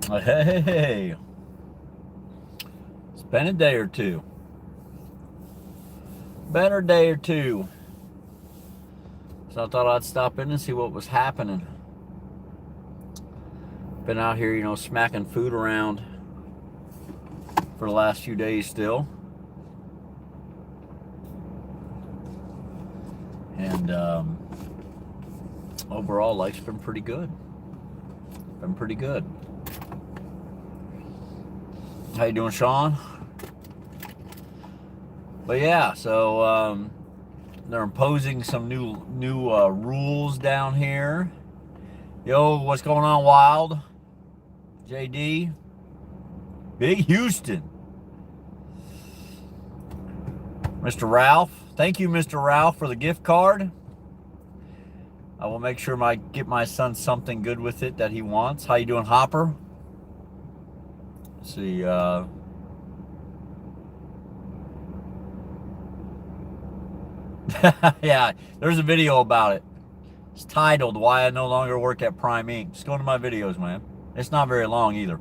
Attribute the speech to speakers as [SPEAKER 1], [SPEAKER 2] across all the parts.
[SPEAKER 1] Hey, it's been a day or two. Been a day or two. So I thought I'd stop in and see what was happening. Been out here, smacking food around for the last few days still. And overall, life's been pretty good. Been pretty good. How you doing, Sean? But yeah, so they're imposing some new rules down here. Yo, what's going on, Wild? JD? Big Houston. Mr. Ralph. Thank you, Mr. Ralph, for the gift card. I will make sure I get my son something good with it that he wants. How you doing, Hopper? Let's see, yeah, there's a video about it. It's titled Why I No Longer Work at Prime Inc. Just go to my videos, man. It's not very long either.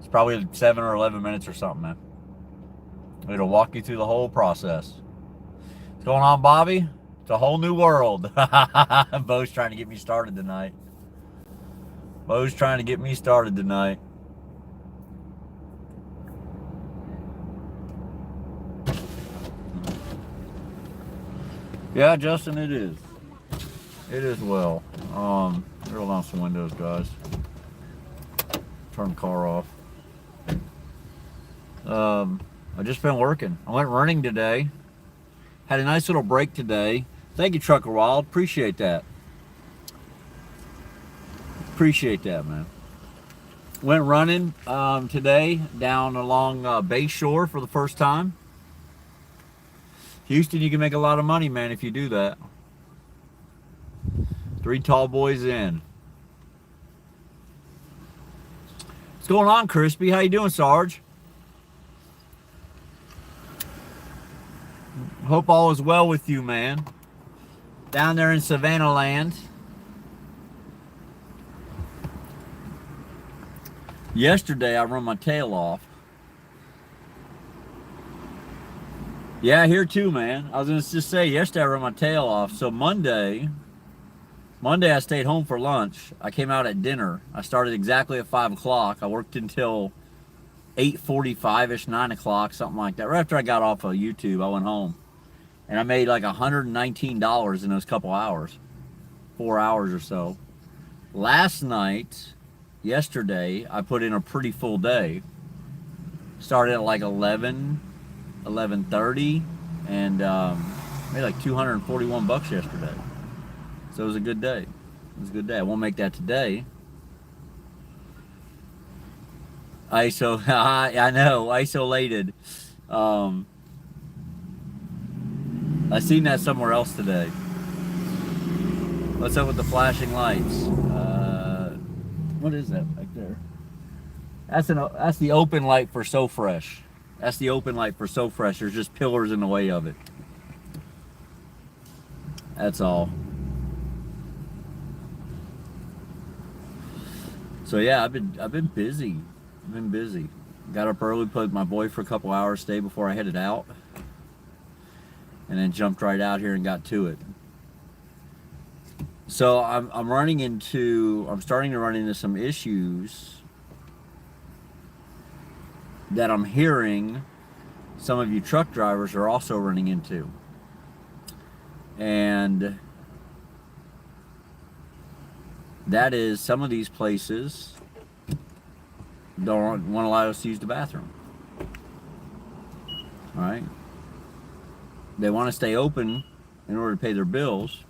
[SPEAKER 1] It's probably 7 or 11 minutes or something, man. It'll walk you through the whole process. What's going on, Bobby? It's a whole new world. Bo's trying to get me started tonight. Yeah, Justin, it is. It is well. Roll down some windows, guys. Turn the car off. I've just been working. I went running today. Had a nice little break today. Thank you, Trucker Wild. Appreciate that. Man. Went running today down along Bayshore for the first time. Houston, you can make a lot of money, man, if you do that. 3 tall boys in. What's going on, Crispy? How you doing, Sarge? Hope all is well with you, man. Down there in Savannah land. Yesterday, I run my tail off. Yeah, here too, man. I was going to just say, yesterday I run my tail off. So Monday I stayed home for lunch. I came out at dinner. I started exactly at 5 o'clock. I worked until 8:45-ish, 9 o'clock, something like that. Right after I got off of YouTube, I went home. And I made like $119 in those couple hours. 4 hours or so. Yesterday, I put in a pretty full day. Started at like 11:30, and made like $241 yesterday. So it was a good day. I won't make that today. I know, isolated. I seen that somewhere else today. What's up with the flashing lights? What is that back there? That's the open light for So Fresh. There's just pillars in the way of it. That's all. So yeah, I've been busy. Got up early, put my boy for a couple hours, stay before I headed out, and then jumped right out here and got to it. So I'm starting to run into some issues that I'm hearing some of you truck drivers are also running into. And that is, some of these places don't want to allow us to use the bathroom. All right? They want to stay open in order to pay their bills,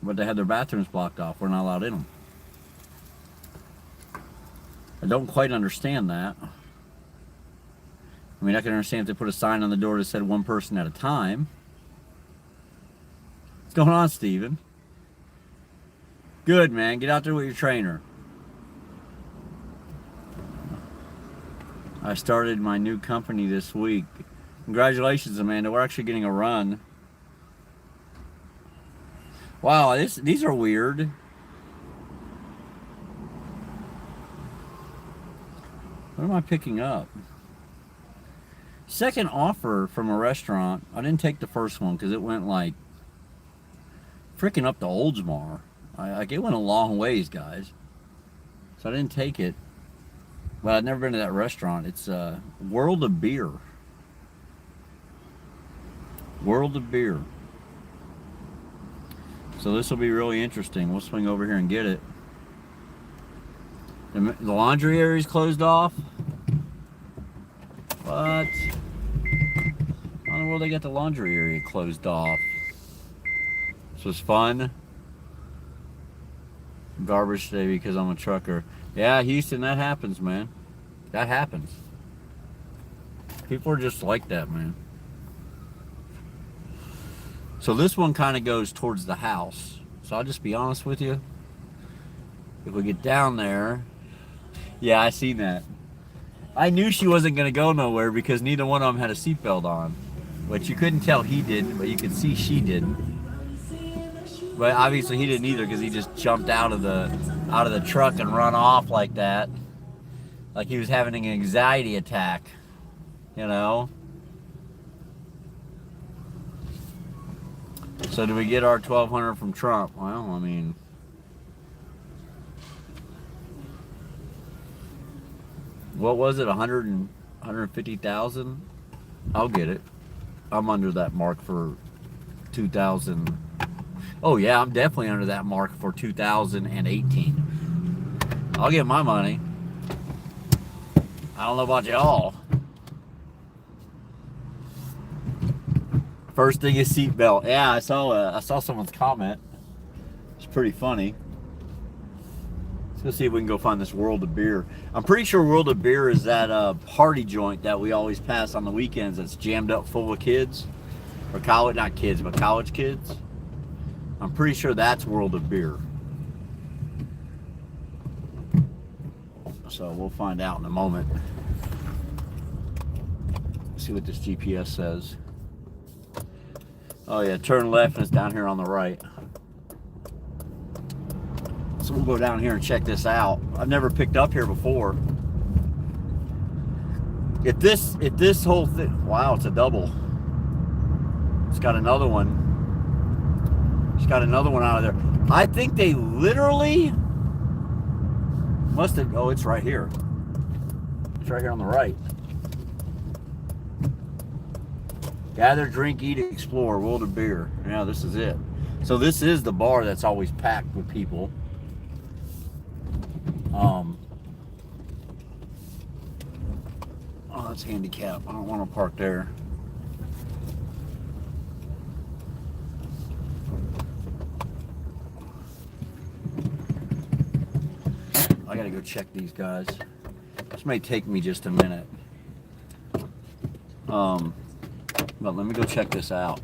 [SPEAKER 1] but they have their bathrooms blocked off. We're not allowed in them. I don't quite understand that. I mean, I can understand if they put a sign on the door that said 1 person at a time. What's going on, Steven? Good, man. Get out there with your trainer. I started my new company this week. Congratulations, Amanda. We're actually getting a run. Wow, these are weird. What am I picking up? Second offer from a restaurant. I didn't take the first one because it went like freaking up to Oldsmar. Like it went a long ways, guys. So I didn't take it. But I've never been to that restaurant. It's World of Beer. World of Beer. So this will be really interesting. We'll swing over here and get it. The laundry area is closed off. What? How in the world they got the laundry area closed off? This was fun. Garbage day because I'm a trucker. Yeah, Houston, that happens, man. That happens. People are just like that, man. So this one kind of goes towards the house. So I'll just be honest with you. If we get down there, yeah, I seen that. I knew she wasn't going to go nowhere because neither one of them had a seatbelt on. Which you couldn't tell he didn't, but you could see she didn't. But obviously he didn't either because he just jumped out of the truck and run off like that. Like he was having an anxiety attack, you know? So do we get our 1,200 from Trump? Well, I mean, what was it? 150,000? I'll get it. I'm under that mark for 2,000. Oh yeah, I'm definitely under that mark for 2018. I'll get my money. I don't know about y'all. First thing is seatbelt. Yeah, I saw someone's comment. It's pretty funny. Let's go see if we can go find this World of Beer. I'm pretty sure World of Beer is that party joint that we always pass on the weekends that's jammed up full of kids. Or college, not kids, but college kids. I'm pretty sure that's World of Beer. So we'll find out in a moment. Let's see what this GPS says. Oh yeah, turn left and it's down here on the right. So we'll go down here and check this out. I've never picked up here before. If this whole thing, wow, it's a double. It's got another one. It's got another one out of there. I think they literally must have, oh, it's right here. It's right here on the right. Gather, drink, eat, explore, World of Beer. Yeah, this is it. So this is the bar that's always packed with people. Oh, that's handicap. I don't want to park there. I gotta go check these guys. This may take me just a minute. But let me go check this out.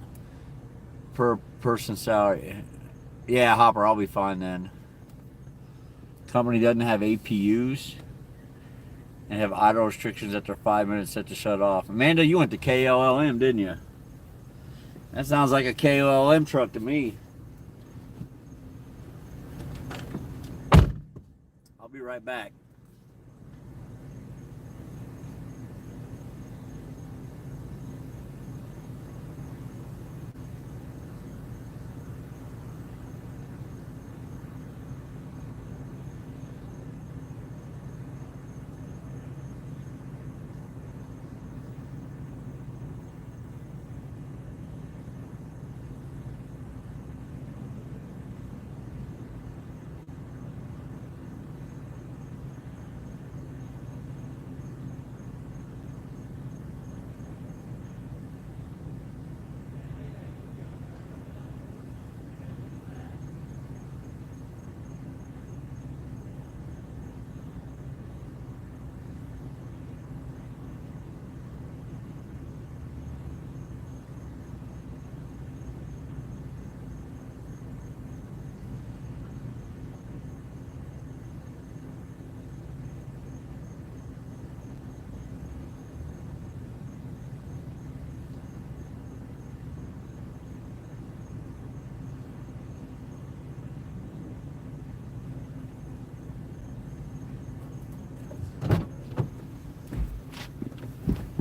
[SPEAKER 1] Per person salary. Yeah, Hopper, I'll be fine then. Company doesn't have APUs and have idle restrictions after 5 minutes set to shut off. Amanda, you went to KOLM, didn't you? That sounds like a KOLM truck to me. I'll be right back.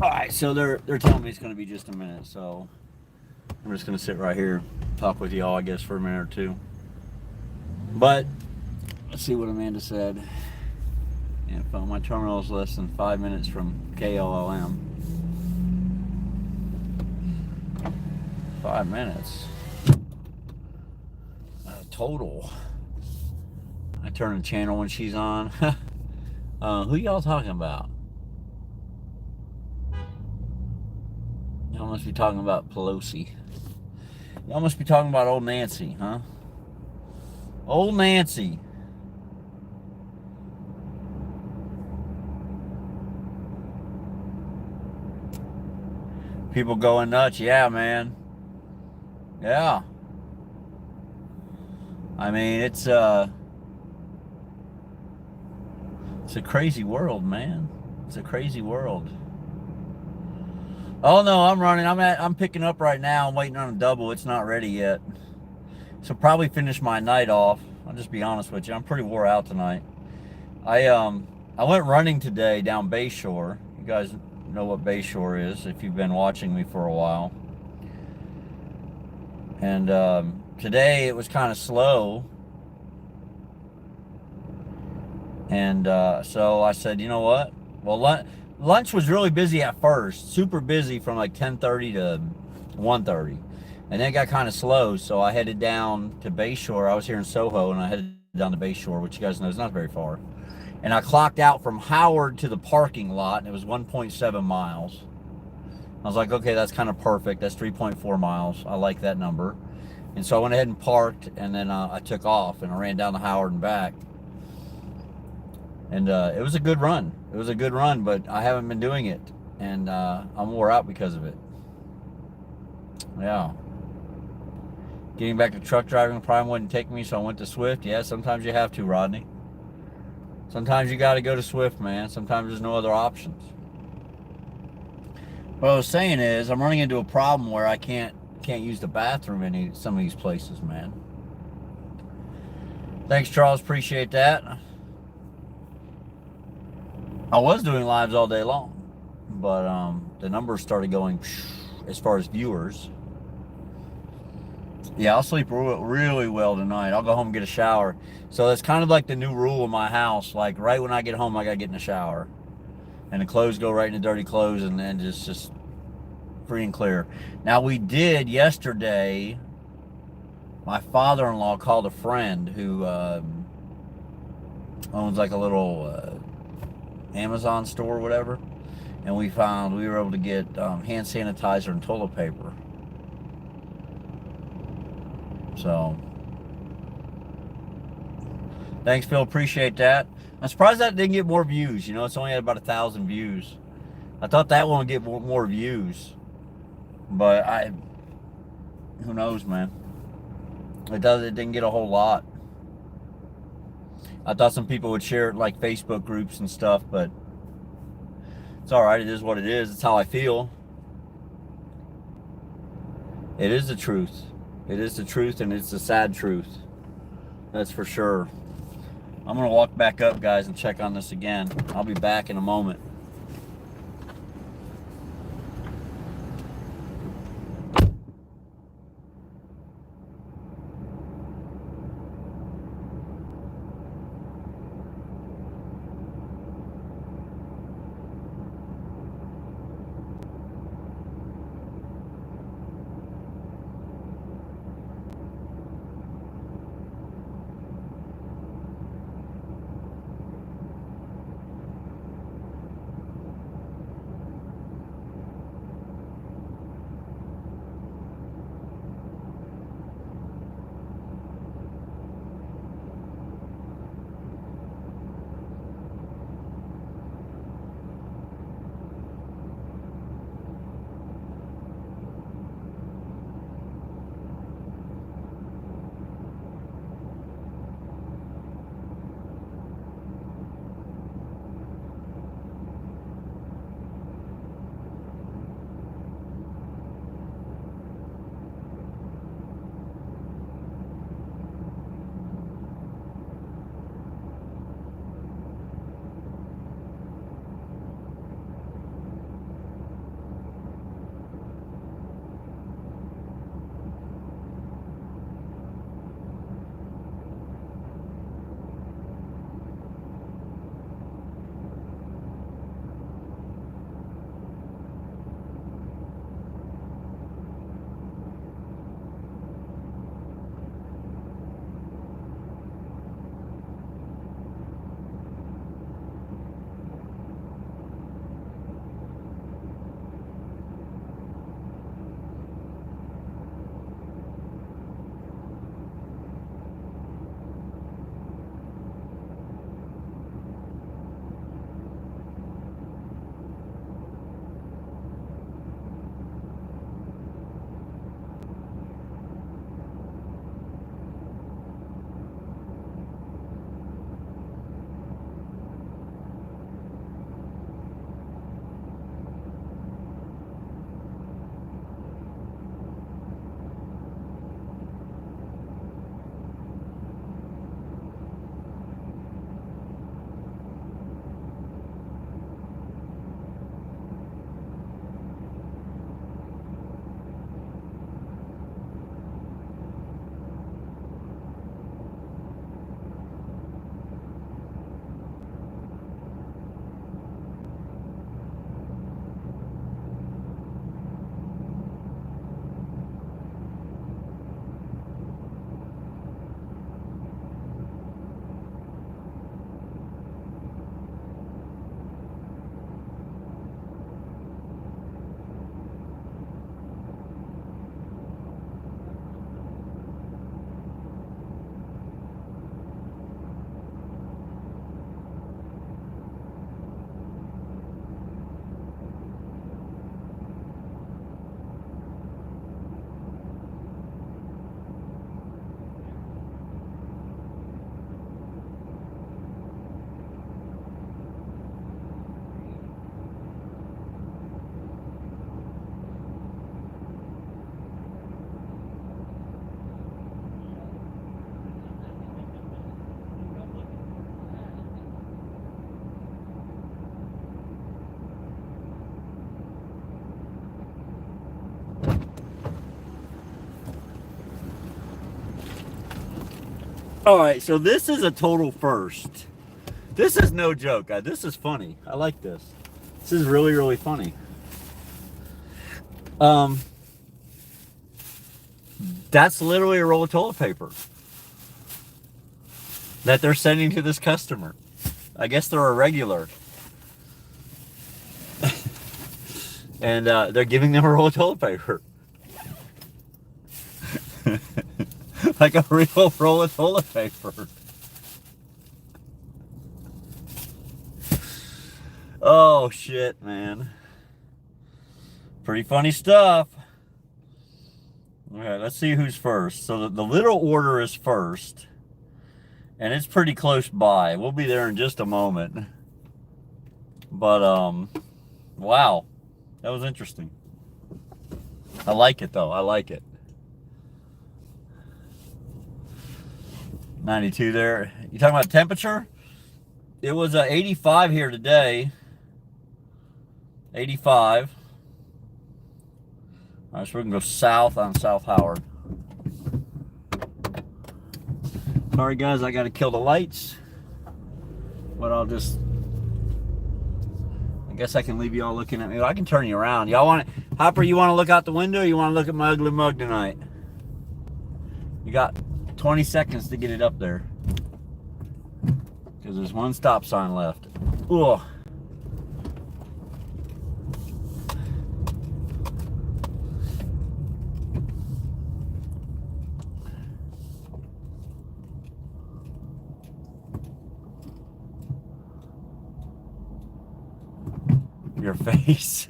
[SPEAKER 1] All right, so they're telling me it's going to be just a minute, so I'm just going to sit right here, talk with y'all, I guess, for a minute or two. But let's see what Amanda said. Info: my terminal is less than 5 minutes from KLLM. 5 minutes total. I turn the channel when she's on. Who y'all talking about? Y'all must be talking about Pelosi. Y'all must be talking about old Nancy, huh? Old Nancy. People going nuts. Yeah, man. Yeah. I mean, it's a crazy world, man. It's a crazy world. Oh no, I'm running. I'm picking up right now. I'm waiting on a double. It's not ready yet. So probably finish my night off. I'll just be honest with you. I'm pretty wore out tonight. I went running today down Bayshore. You guys know what Bayshore is if you've been watching me for a while. And today it was kind of slow. And so I said, you know what? Well, lunch was really busy at first, super busy from like 10:30 to 1:30, and then it got kind of slow. So I headed down to Bayshore. I was here in Soho, and I headed down to Bayshore, which you guys know is not very far. And I clocked out from Howard to the parking lot, and it was 1.7 miles. I was like, okay, that's kind of perfect. That's 3.4 miles. I like that number. And so I went ahead and parked, and then I took off, and I ran down to Howard and back. And it was a good run. It was a good run, but I haven't been doing it. And I'm wore out because of it. Yeah. Getting back to truck driving probably wouldn't take me, so I went to Swift. Yeah, sometimes you have to, Rodney. Sometimes you got to go to Swift, man. Sometimes there's no other options. What I was saying is I'm running into a problem where I can't use the bathroom in some of these places, man. Thanks, Charles. Appreciate that. I was doing lives all day long, but the numbers started going as far as viewers. Yeah, I'll sleep really well tonight. I'll go home and get a shower. So that's kind of like the new rule in my house. Like right when I get home, I gotta get in the shower, and the clothes go right in the dirty clothes, and then just free and clear. Now we did yesterday. My father-in-law called a friend who owns like a little Amazon store or whatever, and we were able to get hand sanitizer and toilet paper. So thanks, Phil. Appreciate that. I'm surprised that didn't get more views. You know, it's only had about 1,000 views. I thought that one would get more views, but who knows, man. It didn't get a whole lot. I thought some people would share it like Facebook groups and stuff, but it's all right. It is what it is. It's how I feel. It is the truth. It is the truth, and it's the sad truth. That's for sure. I'm going to walk back up, guys, and check on this again. I'll be back in a moment. All right, so this is a total first. This is no joke, guys. This is funny. I like this. This is really, really funny. That's literally a roll of toilet paper that they're sending to this customer. I guess they're a regular. And they're giving them a roll of toilet paper. Like a real roll of toilet paper. Oh shit, man. Pretty funny stuff. Alright, let's see who's first. So the little order is first. And it's pretty close by. We'll be there in just a moment. But wow. That was interesting. I like it though. I like it. 92 there. You talking about temperature? It was 85 here today. 85. All right, so we can go south on South Howard. Sorry guys, I got to kill the lights. But I guess I can leave you all looking at me. I can turn you around. Y'all want it? Hopper, you want to look out the window or you want to look at my ugly mug tonight? You got 20 seconds to get it up there. Because there's one stop sign left. Ugh. Your face.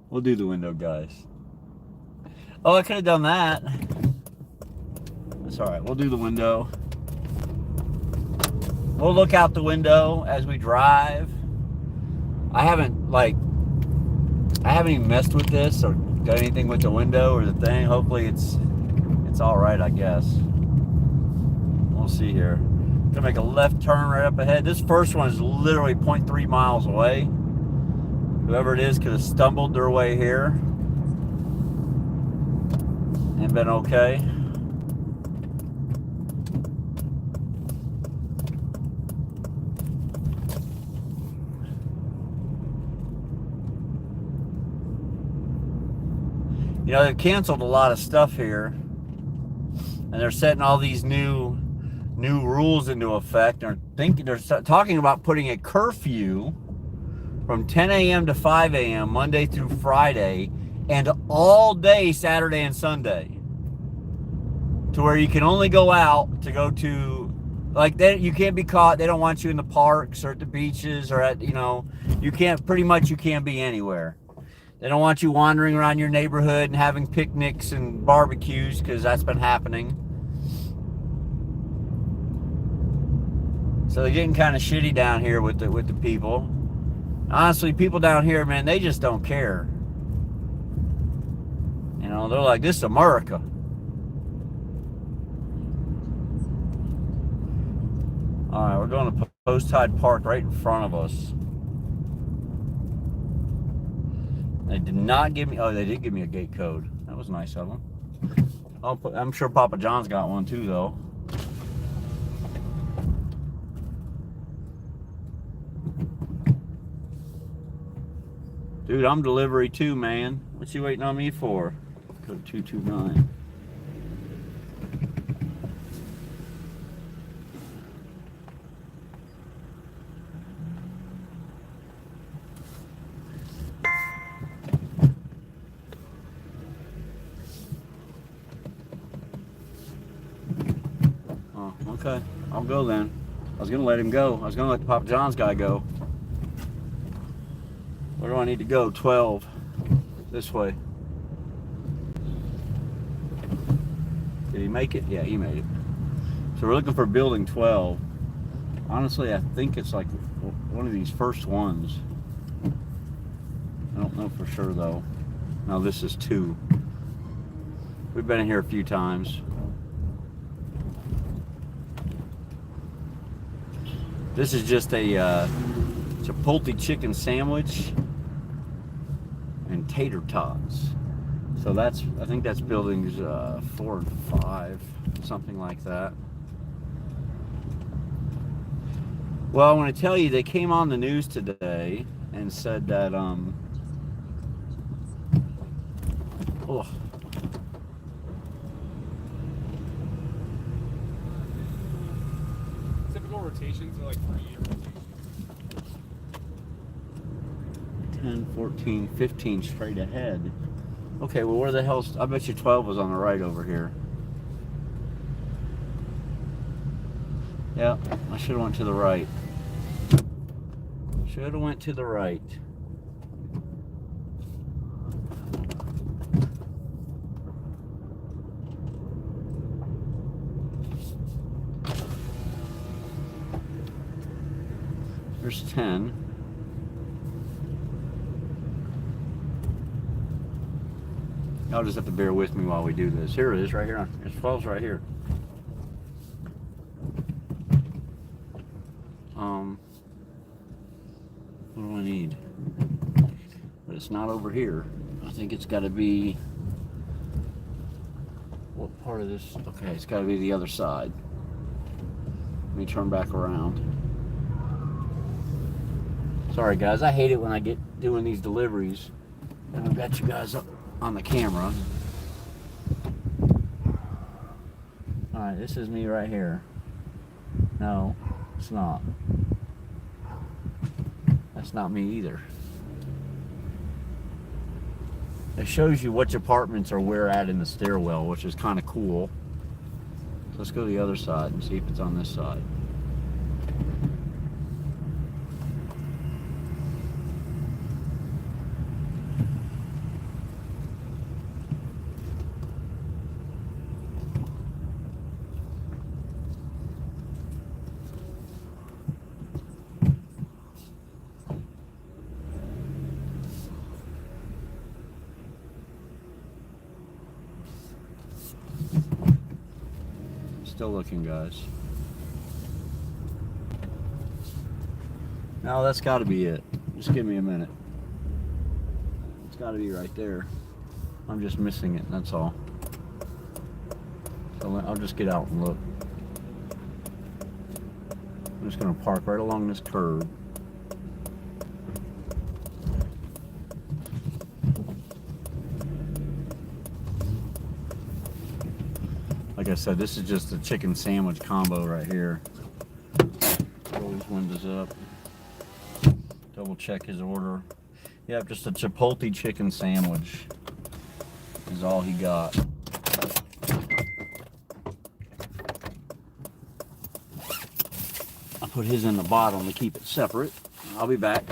[SPEAKER 1] We'll do the window, guys. Oh, I could have done that. That's all right. We'll do the window. We'll look out the window as we drive. I haven't even messed with this or done anything with the window or the thing. Hopefully it's all right, I guess. We'll see here. Gonna make a left turn right up ahead. This first one is literally 0.3 miles away. Whoever it is could have stumbled their way here and been okay. You know, they've canceled a lot of stuff here, and they're setting all these new rules into effect. They're talking about putting a curfew from 10 a.m. to 5 a.m. Monday through Friday, and all day Saturday and Sunday, to where you can only go out to go to, like, you can't be caught. They don't want you in the parks or at the beaches or at, you can't be anywhere. They don't want you wandering around your neighborhood and having picnics and barbecues, because that's been happening. So they're getting kind of shitty down here with the people. Honestly, people down here, man, they just don't care. They're like, this is America. All right, we're going to Post Tide Park right in front of us. They did not give me, oh, they did give me a gate code. That was nice of them. I'm sure Papa John's got one too, though. Dude, I'm delivery too, man. What you waiting on me for? Code 229. Oh, okay. I'll go then. I was gonna let him go. I was gonna let the Papa John's guy go. Where do I need to go? 12. This way. Did he make it? Yeah, he made it. So we're looking for building 12. Honestly, I think it's like one of these first ones. I don't know for sure though. No, this is 2. We've been in here a few times. This is just a Chipotle chicken sandwich and tater tots. So I think that's buildings 4 and 5, something like that. Well, I want to tell you, they came on the news today and said that, oh,
[SPEAKER 2] Typical rotations are like 3-year rotations.
[SPEAKER 1] 10, 14, 15 straight ahead. Okay, well, where the hell's, I bet you 12 was on the right over here. Yeah, I should have went to the right. Should have went to the right. There's 10. Y'all just have to bear with me while we do this. Here it is, right here. It's 12's right here. What do I need? But it's not over here. I think it's got to be. What part of this? Okay, it's got to be the other side. Let me turn back around. Sorry, guys. I hate it when I get doing these deliveries and I've got you guys up on the camera. All right, this is me right here. No, it's not. That's not me either. It shows you which apartments are where at in the stairwell, which is kind of cool. So let's go to the other side and see if it's on this side. Still looking, guys. No, that's got to be it. Just give me a minute. It's got to be right there. I'm just missing it, that's all. So I'll just get out and look. I'm just going to park right along this curb. Like I said, this is just a chicken sandwich combo right here. Roll these windows up. Double check his order. Yep, just a Chipotle chicken sandwich is all he got. I'll put his in the bottom to keep it separate. I'll be back.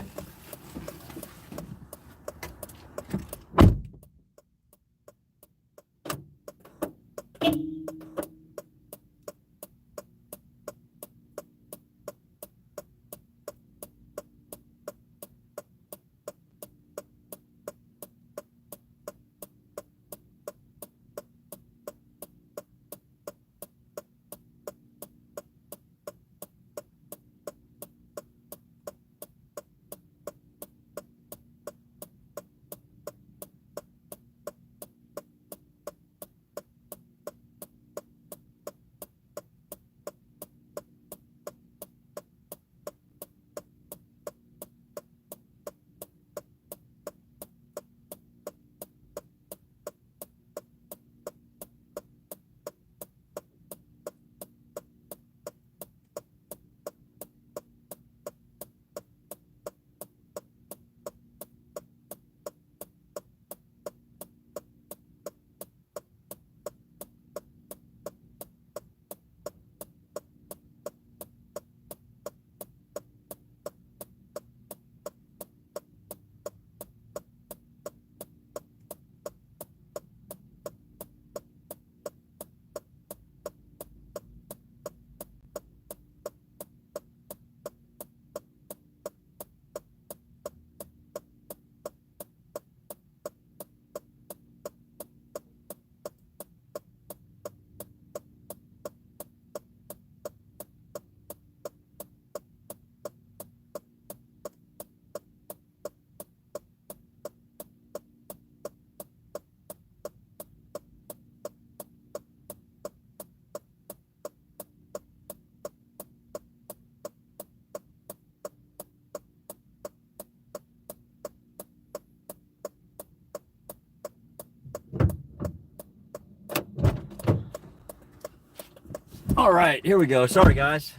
[SPEAKER 1] All right, here we go. Sorry, guys.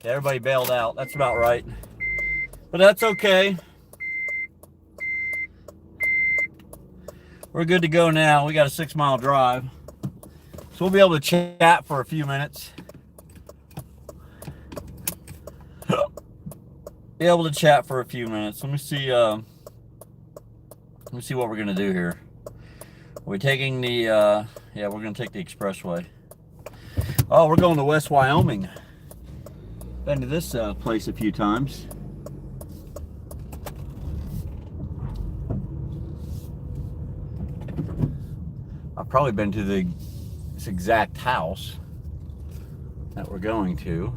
[SPEAKER 1] Yeah, everybody bailed out. That's about right. But that's okay. We're good to go now. We got a 6-mile drive. So we'll be able to chat for a few minutes. Be able to chat for a few minutes. Let me see what we're gonna do here. We're taking the yeah, we're gonna take the expressway. Oh, we're going to West Wyoming. Been to this place a few times. I've probably been to this exact house that we're going to.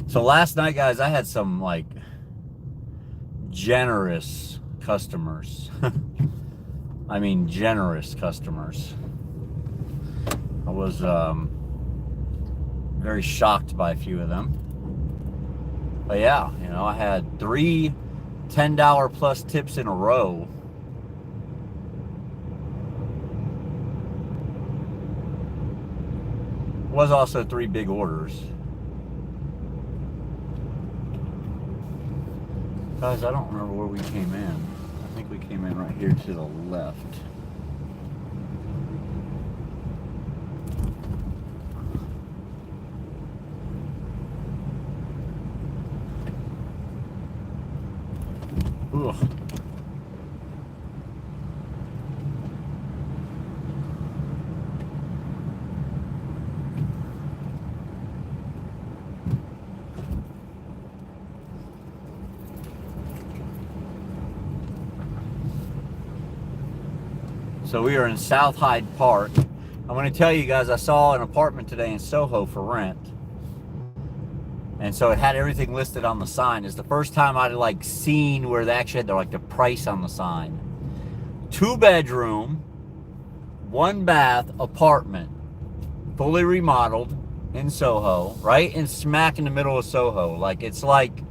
[SPEAKER 1] So last night, guys, I had some like generous customers. I mean, generous customers. I was very shocked by a few of them. But yeah, you know, I had 3 $10 plus tips in a row. Was also 3 big orders. Guys, I don't remember where we came in. I think we came in right here to the left. Ugh. So we are in South Hyde Park. I'm going to tell you guys, I saw an apartment today in Soho for rent. And so it had everything listed on the sign. It's the first time I'd like seen where they actually had the price on the sign. 2-bedroom, 1-bath apartment, fully remodeled in Soho, right in smack in the middle of Soho. Like it's like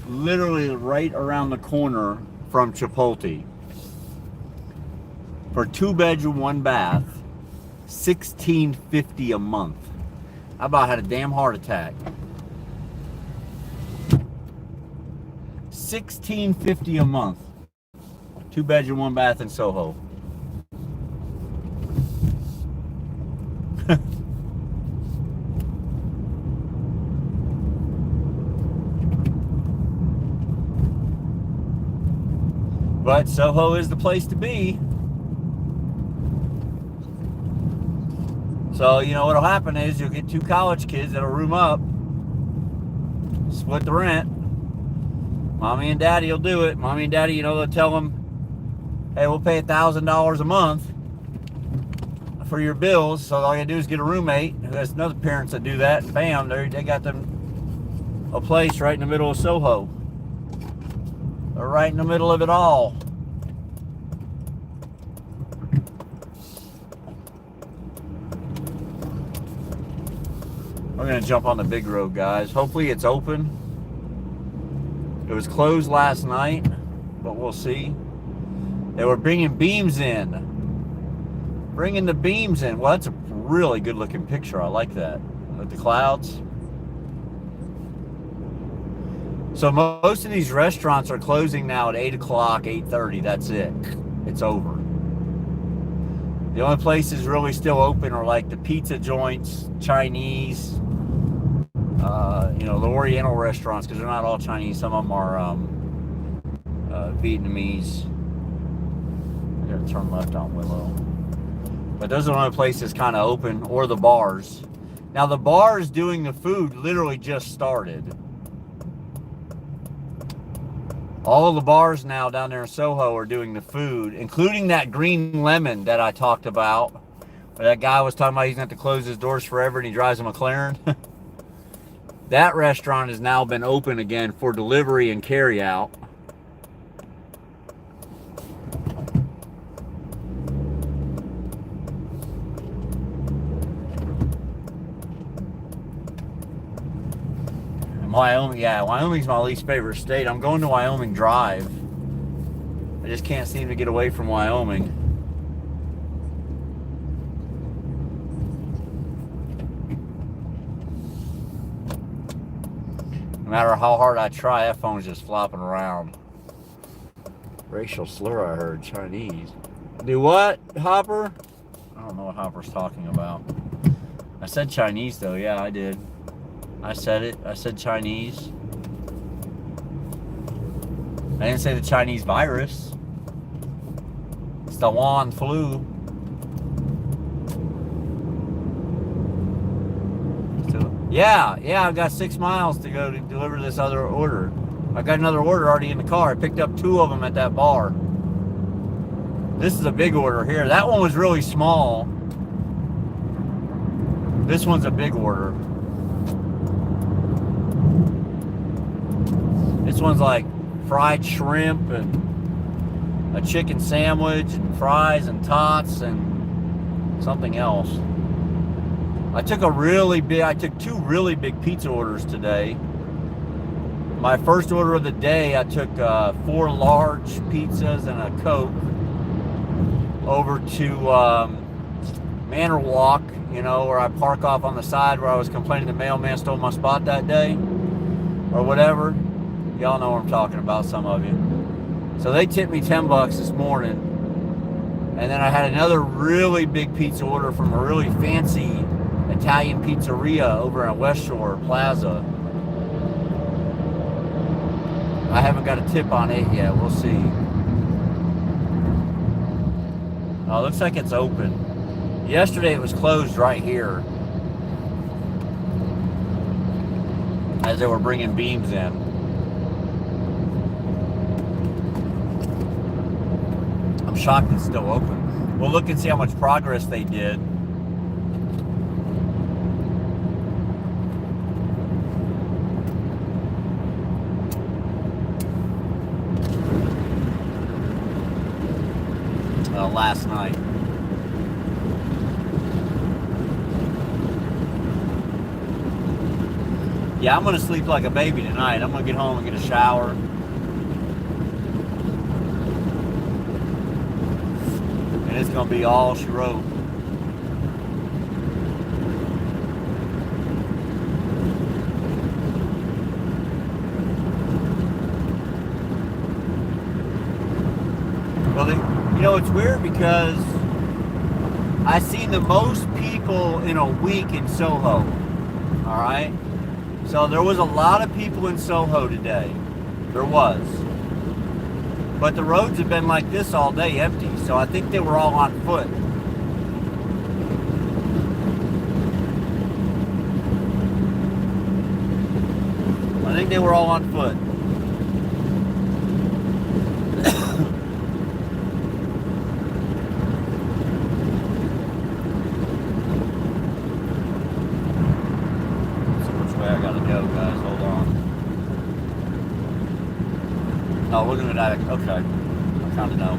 [SPEAKER 1] literally right around the corner from Chipotle. For 2-bedroom, 1-bath, $1,650 a month. I about had a damn heart attack. $1,650 a month. 2-bedroom, 1-bath in Soho. But Soho is the place to be. So, you know, what'll happen is you'll get 2 college kids that'll room up, split the rent. Mommy and daddy will do it. Mommy and daddy, you know, they'll tell them, hey, we'll pay $1,000 a month for your bills. So all you gotta do is get a roommate. There's other parents that do that. And bam, they got them a place right in the middle of Soho. They're right in the middle of it all. We're gonna jump on the big road, guys. Hopefully it's open. It was closed last night, but we'll see. They were bringing beams in. Bringing the beams in. Well, that's a really good looking picture. I like that. With the clouds. So most of these restaurants are closing now at 8 o'clock, 8:30. That's it. It's over. The only places really still open are like the pizza joints, Chinese, you know, the Oriental restaurants, because they're not all Chinese. Some of them are Vietnamese. I gotta turn left on Willow. But those are the only places kind of open, or the bars. Now the bars doing the food literally just started. All the bars now down there in Soho are doing the food, including that Green Lemon that I talked about. Where that guy was talking about he's going to have to close his doors forever and he drives a McLaren. That restaurant has now been open again for delivery and carry out. Wyoming, yeah, Wyoming's my least favorite state. I'm going to Wyoming Drive. I just can't seem to get away from Wyoming. No matter how hard I try, that phone's just flopping around. Racial slur, I heard. Chinese. Do what, Hopper? I don't know what Hopper's talking about. I said Chinese, though. Yeah, I did. I said it. I said Chinese. I didn't say the Chinese virus. It's the Wuhan flu. Yeah, I've got 6 miles to go to deliver this other order. I got another order already in the car. I picked up 2 of them at that bar. This is a big order here. That one was really small. This one's a big order. This one's like fried shrimp and a chicken sandwich and fries and tots and something else. I took 2 really big pizza orders today. My first order of the day, I took 4 large pizzas and a Coke over to Manor Walk, you know, where I park off on the side where I was complaining the mailman stole my spot that day or whatever. Y'all know what I'm talking about, some of you. So they tipped me $10 this morning. And then I had another really big pizza order from a really fancy Italian pizzeria over at West Shore Plaza. I haven't got a tip on it yet. We'll see. Oh, looks like it's open. Yesterday it was closed right here as they were bringing beams in. I'm shocked it's still open. We'll look and see how much progress they did. Last night. Yeah, I'm gonna sleep like a baby tonight. I'm gonna get home and get a shower. And it's gonna be all she wrote. Well, you know, it's weird because I seen the most people in a week in Soho. All right? So there was a lot of people in Soho today. There was. But the roads have been like this all day, empty. So I think they were all on foot. I think they were all on foot. Oh, we're gonna die. Okay. I kind of know.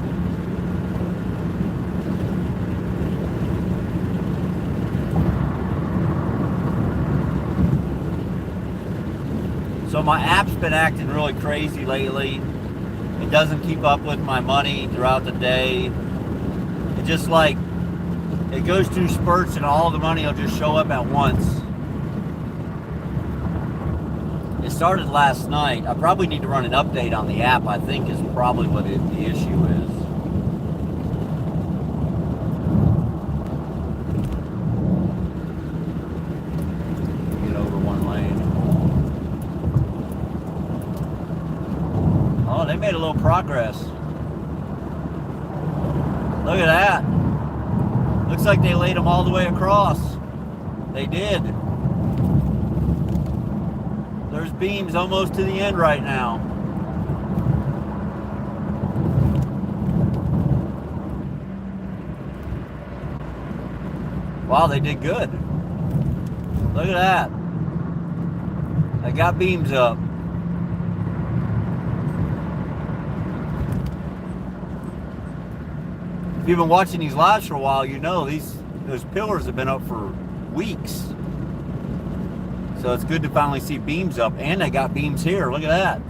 [SPEAKER 1] So my app's been acting really crazy lately. It doesn't keep up with my money throughout the day. It just like, it goes through spurts and all the money will just show up at once. It started last night. I probably need to run an update on the app, I think is probably what the issue is. Get over one lane. Oh, they made a little progress. Look at that. Looks like they laid them all the way across. They did. There's beams almost to the end right now. Wow, they did good. Look at that. They got beams up. If you've been watching these lives for a while, you know those pillars have been up for weeks. So it's good to finally see beams up, and they got beams here. Look at that.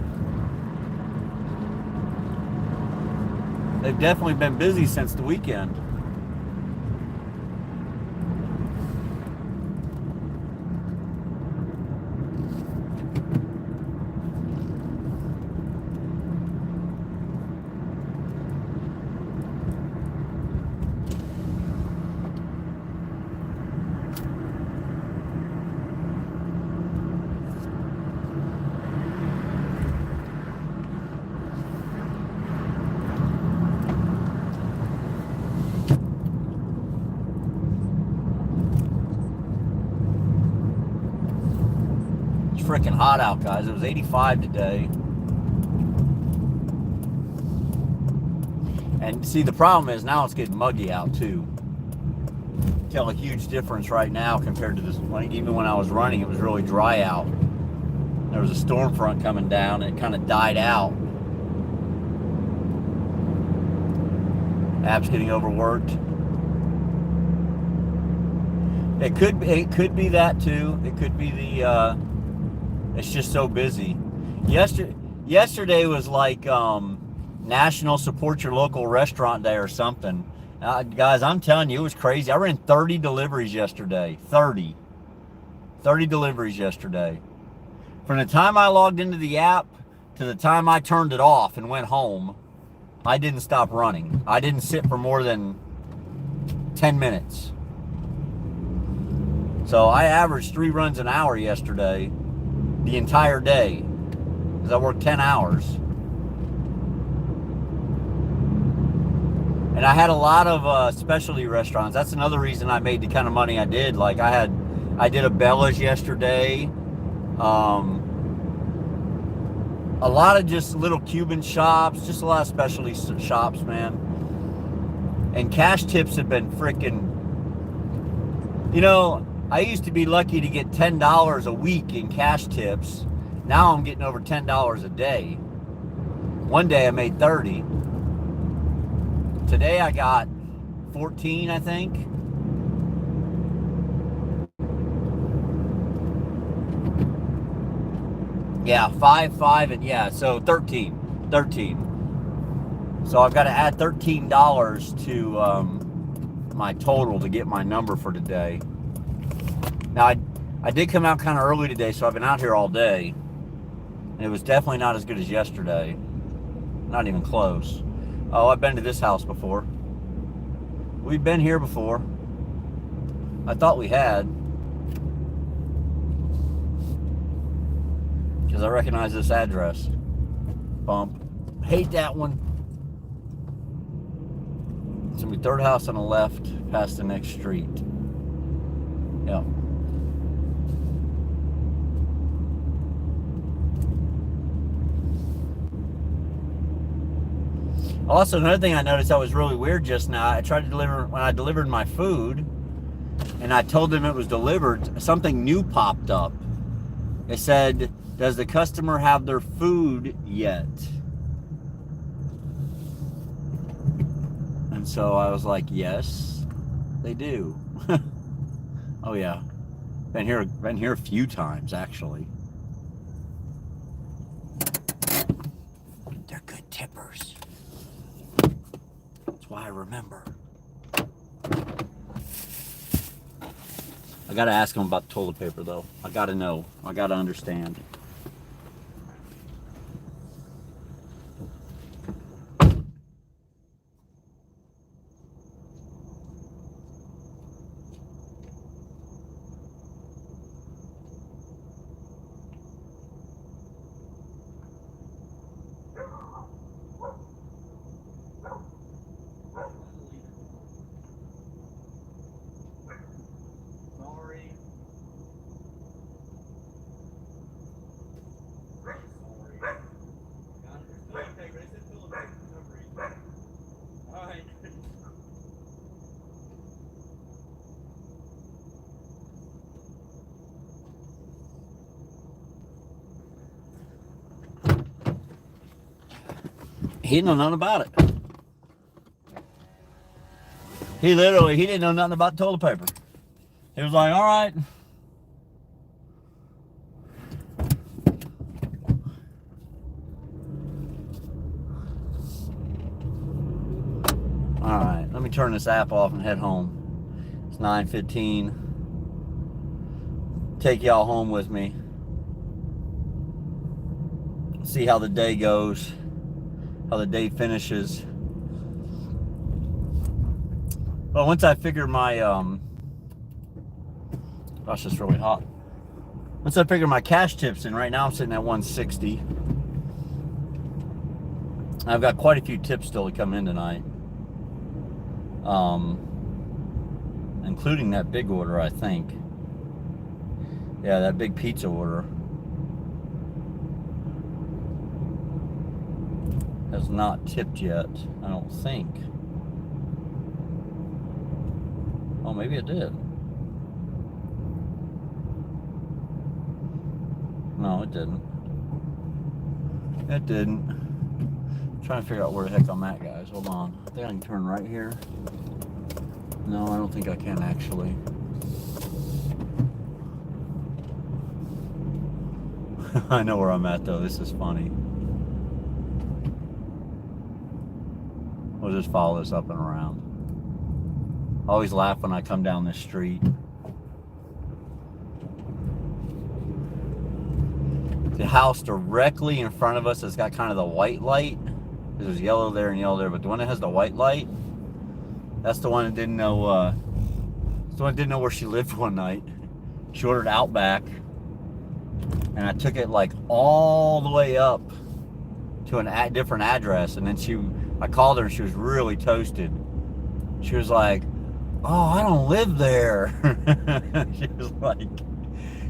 [SPEAKER 1] They've definitely been busy since the weekend. It's freaking hot out, guys. It was 85 today. And see, the problem is now it's getting muggy out too. Tell a huge difference right now compared to this. Even when I was running, it was really dry out. There was a storm front coming down, and it kind of died out. App's getting overworked. It could be that too. It could be the it's just so busy. Yesterday was like National Support Your Local Restaurant Day or something. Guys, I'm telling you, it was crazy. I ran 30 deliveries yesterday. 30 deliveries yesterday. From the time I logged into the app to the time I turned it off and went home, I didn't stop running. I didn't sit for more than 10 minutes. So I averaged 3 runs an hour yesterday, the entire day, because I worked 10 hours. And I had a lot of specialty restaurants. That's another reason I made the kind of money I did. Like I did a Bella's yesterday. A lot of just little Cuban shops, just a lot of specialty shops, man. And cash tips have been freaking, you know, I used to be lucky to get $10 a week in cash tips. Now I'm getting over $10 a day. One day I made 30. Today I got 14, I think. Yeah, 5, and yeah, so 13. So I've got to add $13 to my total to get my number for today. Now, I did come out kind of early today, so I've been out here all day. And it was definitely not as good as yesterday. Not even close. Oh, I've been to this house before. We've been here before. I thought we had. Because I recognize this address. Bump. Hate that one. It's going to be third house on the left past the next street. Yep. Also, another thing I noticed that was really weird just now, I tried to deliver, when I delivered my food, and I told them it was delivered, something new popped up. It said, does the customer have their food yet? And so I was like, yes, they do. Oh yeah. Been here a few times, actually. They're good tippers. That's why I remember. I gotta ask them about the toilet paper, though. I gotta know. I gotta understand. He didn't know nothing about it. He didn't know nothing about toilet paper. He was like, all right. All right, let me turn this app off and head home. It's 9:15. Take y'all home with me. See how the day goes. How the day finishes. Well, once I figure my gosh, it's really hot. Once I figure my cash tips in, right now I'm sitting at 160. I've got quite a few tips still to come in tonight, including that big order, I think. Yeah, that big pizza order. has not tipped yet, I don't think. Oh, maybe it did. No, it didn't. It didn't. I'm trying to figure out where the heck I'm at, guys. Hold on. I think I can turn right here. No, I don't think I can actually. I know where I'm at though. This is funny. We'll just follow this up and around. I always laugh when I come down this street. The house directly in front of us has got kind of the white light. There's yellow there and yellow there, but the one that has the white light, that's the one that didn't know. The one that didn't know where she lived one night. She ordered Outback, and I took it like all the way up to a different address, and then I called her and she was really toasted. She was like, "Oh, I don't live there." She was like,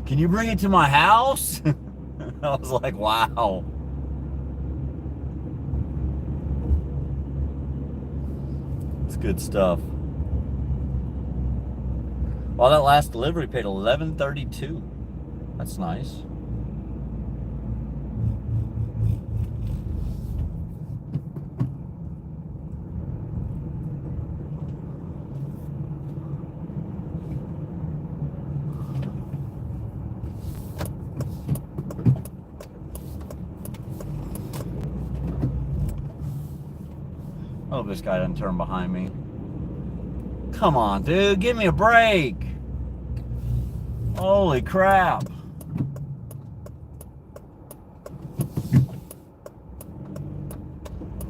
[SPEAKER 1] "Can you bring it to my house?" I was like, wow. It's good stuff. Well, that last delivery paid $11.32. That's nice. I hope this guy doesn't turn behind me. Come on, dude, give me a break. Holy crap.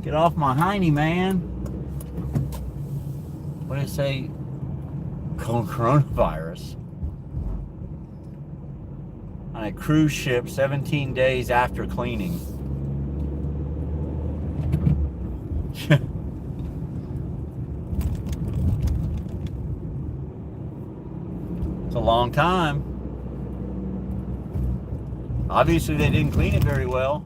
[SPEAKER 1] Get off my hiney, man. What did it say? Coronavirus. On a cruise ship 17 days after cleaning. It's a long time. Obviously, they didn't clean it very well.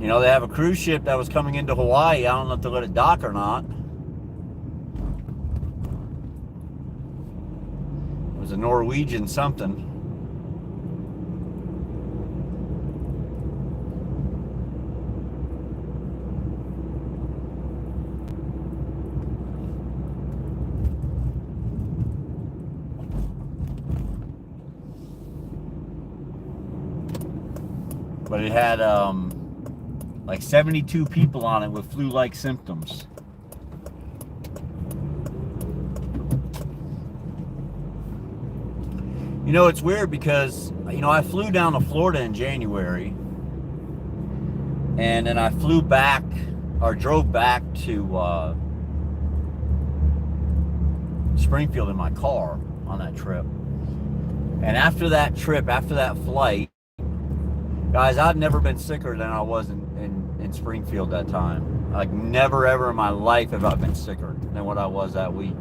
[SPEAKER 1] You know, they have a cruise ship that was coming into Hawaii. I don't know if they let it dock or not. It was a Norwegian something. But it had like 72 people on it with flu-like symptoms. You know, it's weird because, you know, I flew down to Florida in January, and then I flew back, or drove back to Springfield in my car on that trip. And after that trip, after that flight, guys, I've never been sicker than I was in Springfield that time. Like, never ever in my life have I been sicker than what I was that week.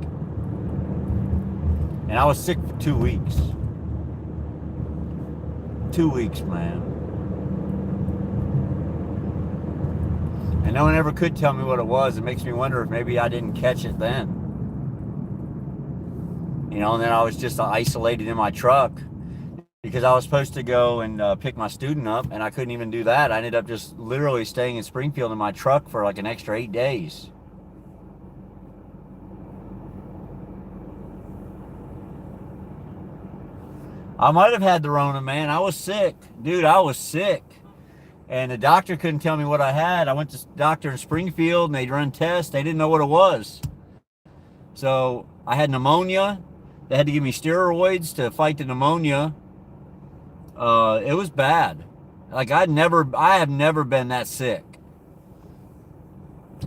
[SPEAKER 1] And I was sick for 2 weeks. 2 weeks, man. And no one ever could tell me what it was. It makes me wonder if maybe I didn't catch it then. You know, and then I was just isolated in my truck. Because I was supposed to go and pick my student up, and I couldn't even do that. I ended up just literally staying in Springfield in my truck for like an extra 8 days. I might have had the Rona, man. I was sick. Dude, I was sick. And the doctor couldn't tell me what I had. I went to the doctor in Springfield, and they'd run tests. They didn't know what it was. So I had pneumonia. They had to give me steroids to fight the pneumonia. It was bad. Like, I have never been that sick.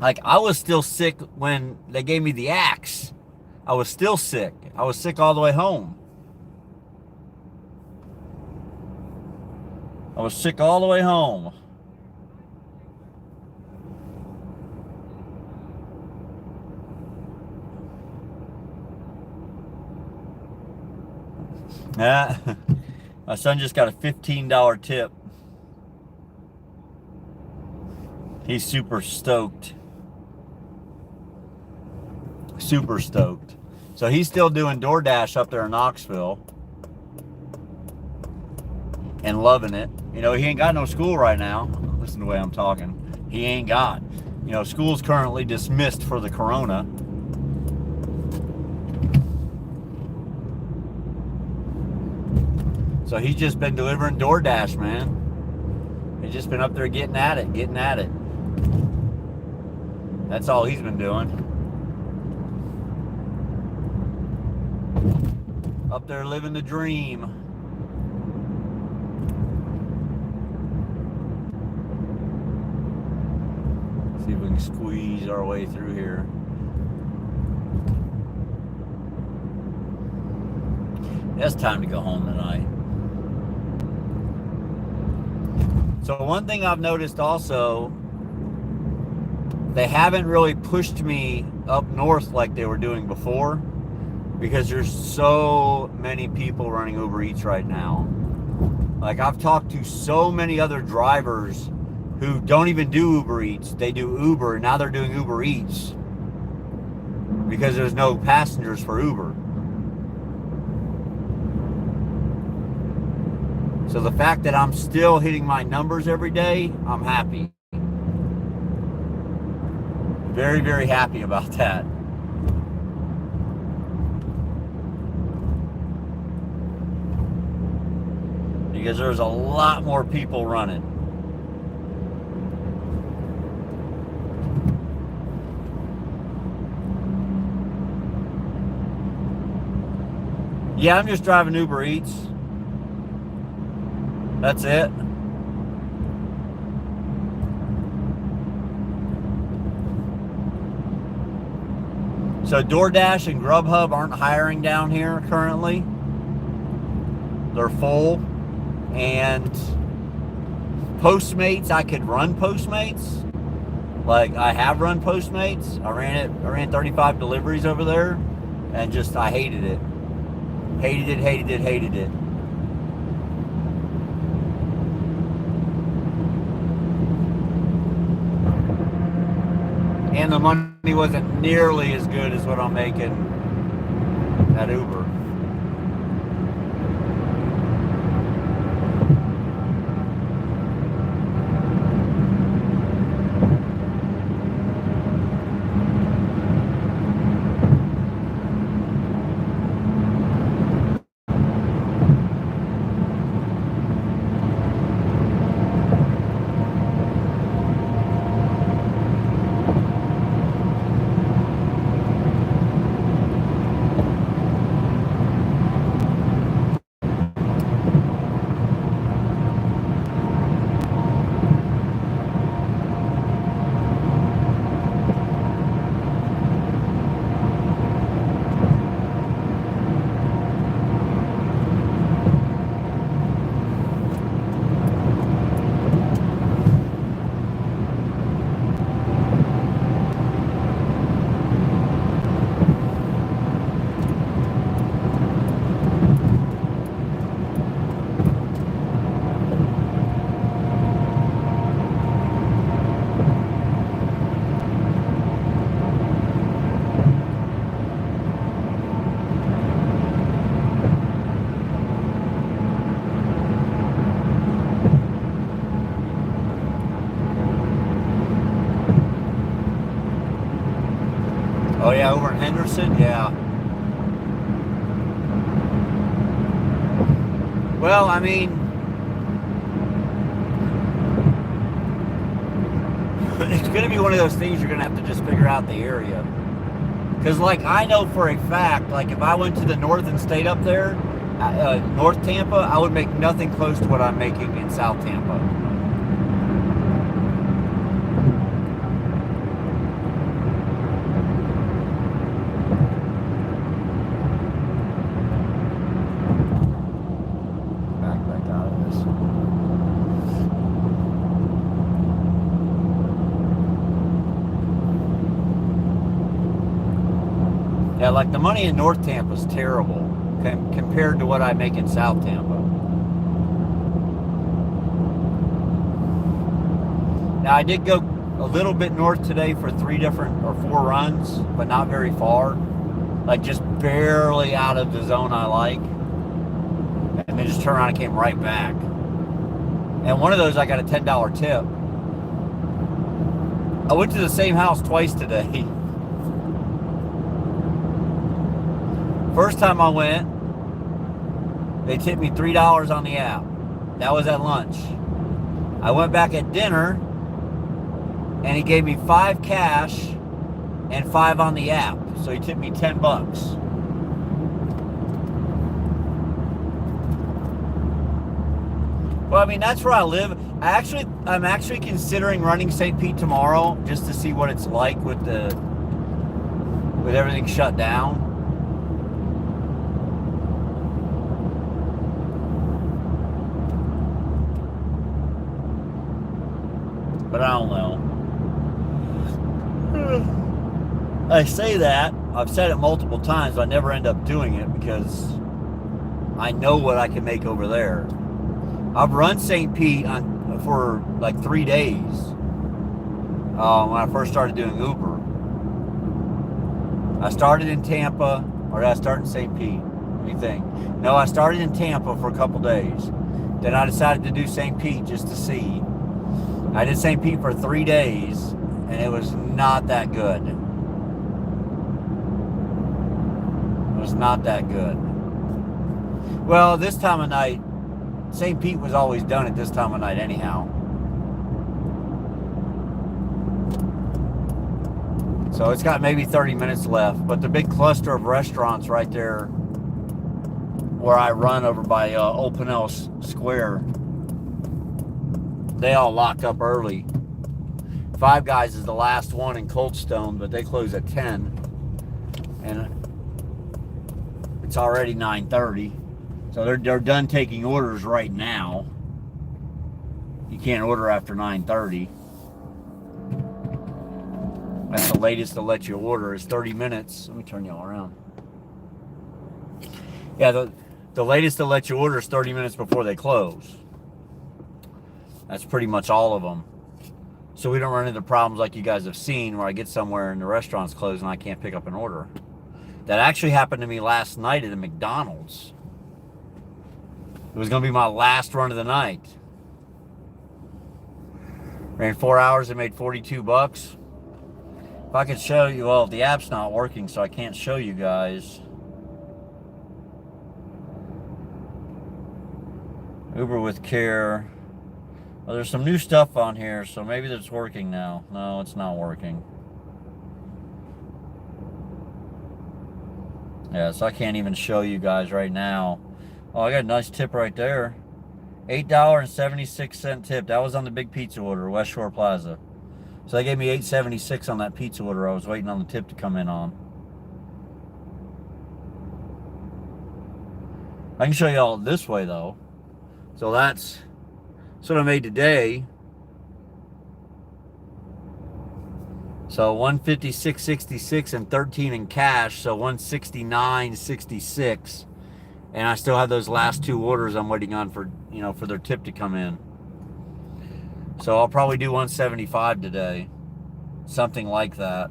[SPEAKER 1] Like, I was still sick when they gave me the axe. I was still sick. I was sick all the way home. I was sick all the way home. Yeah. My son just got a $15 tip. He's super stoked. Super stoked. So he's still doing DoorDash up there in Knoxville and loving it. You know, he ain't got no school right now. Listen to the way I'm talking. He ain't got. You know, school's currently dismissed for the corona. So he's just been delivering DoorDash, man. He's just been up there getting at it. That's all he's been doing. Up there living the dream. See if we can squeeze our way through here. It's time to go home tonight. So one thing I've noticed also, they haven't really pushed me up north like they were doing before, because there's so many people running Uber Eats right now. Like, I've talked to so many other drivers who don't even do Uber Eats. They do Uber, and now they're doing Uber Eats because there's no passengers for Uber. So the fact that I'm still hitting my numbers every day, I'm happy. Very, very happy about that. Because there's a lot more people running. Yeah, I'm just driving Uber Eats. That's it. So DoorDash and Grubhub aren't hiring down here currently. They're full. And Postmates, I could run Postmates. Like, I have run Postmates. I ran 35 deliveries over there, and just, I hated it. Hated it. And the money wasn't nearly as good as what I'm making at Uber. Oh yeah, over in Henderson, yeah. Well, I mean, it's going to be one of those things you're going to have to just figure out the area. Because, like, I know for a fact, like, if I went to the northern state up there, North Tampa, I would make nothing close to what I'm making in South Tampa. Back out of this. Yeah, like the money in North Tampa is terrible compared to what I make in South Tampa. Now I did go a little bit north today for 4 runs, but not very far. Like just barely out of the zone I like. And then just turned around and came right back. And one of those I got a $10 tip. I went to the same house twice today. First time I went, they tipped me $3 on the app. That was at lunch. I went back at dinner, and he gave me 5 cash and 5 on the app. So he tipped me $10. Well, I mean, that's where I live. I'm actually considering running St. Pete tomorrow just to see what it's like with everything shut down. But I don't know. I say that. I've said it multiple times, but I never end up doing it because I know what I can make over there. I've run St. Pete for like 3 days when I first started doing Uber. I started in Tampa, or did I start in St. Pete? What do you think? No, I started in Tampa for a couple days. Then I decided to do St. Pete just to see. I did St. Pete for 3 days, and it was not that good. It was not that good. Well, this time of night, St. Pete was always done at this time of night anyhow. So it's got maybe 30 minutes left, but the big cluster of restaurants right there where I run over by Old Pinellas Square, they all locked up early. Five Guys is the last one in Coldstone, but they close at 10. And it's already 9:30. So they're done taking orders right now. You can't order after 9:30. That's the latest they'll let you order is 30 minutes. Let me turn y'all around. Yeah, the latest they'll let you order is 30 minutes before they close. That's pretty much all of them. So we don't run into problems like you guys have seen where I get somewhere and the restaurant's closed and I can't pick up an order. That actually happened to me last night at a McDonald's. It was going to be my last run of the night. Ran 4 hours and made $42. If I could show you, well, the app's not working, so I can't show you guys. Uber with Care. Well, there's some new stuff on here, so maybe it's working now. No, it's not working. Yeah, so I can't even show you guys right now. Oh, I got a nice tip right there. $8.76 tip. That was on the big pizza order, West Shore Plaza. So they gave me $8.76 on that pizza order I was waiting on the tip to come in on. I can show you all this way though. So that's what I made today. So $156.66 and 13 in cash, so $169.66. And I still have those last 2 orders I'm waiting on for their tip to come in. So I'll probably do $175 today. Something like that.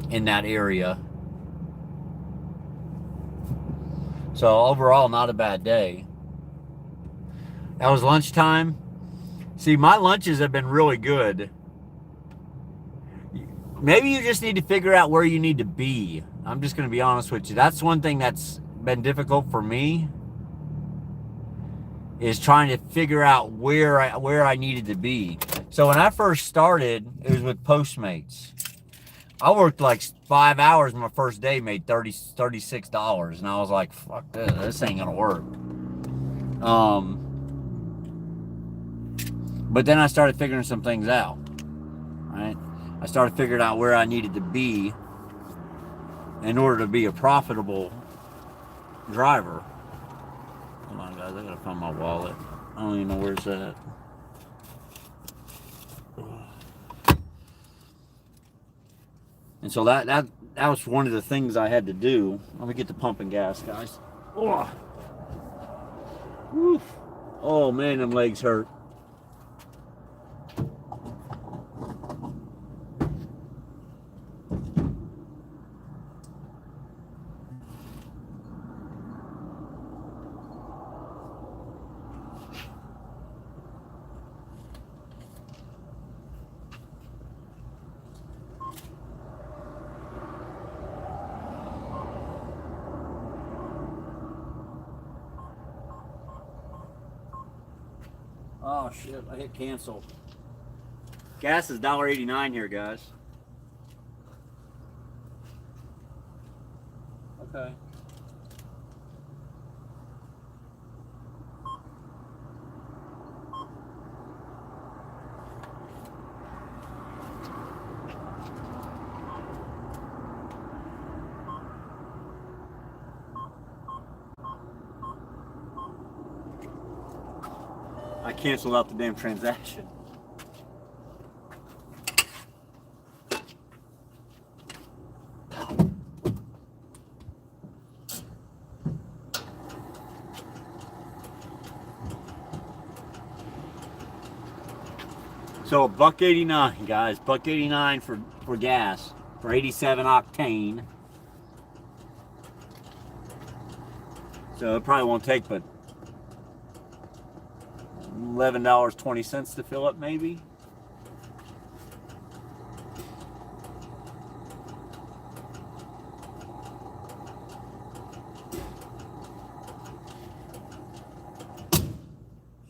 [SPEAKER 1] In that area. So overall, not a bad day. That was lunchtime. See, my lunches have been really good. Maybe you just need to figure out where you need to be. I'm just going to be honest with you. That's one thing that's been difficult for me, is trying to figure out where I needed to be. So when I first started, it was with Postmates. I worked like 5 hours my first day, made $36, and I was like, fuck this ain't gonna work. But then I started figuring some things out, right? I started figuring out where I needed to be in order to be a profitable driver. Hold on, guys, I gotta find my wallet. I don't even know where it's at. And so that was one of the things I had to do. Let me get the pumping gas, guys. Oh. Woo. Oh man, them legs hurt. Oh shit, I hit cancel. Gas is $1.89 here, guys. Okay. I canceled out the damn transaction. So $1.89, guys. $1.89 for gas for 87 octane. So it probably won't take but $11.20 to fill up, maybe.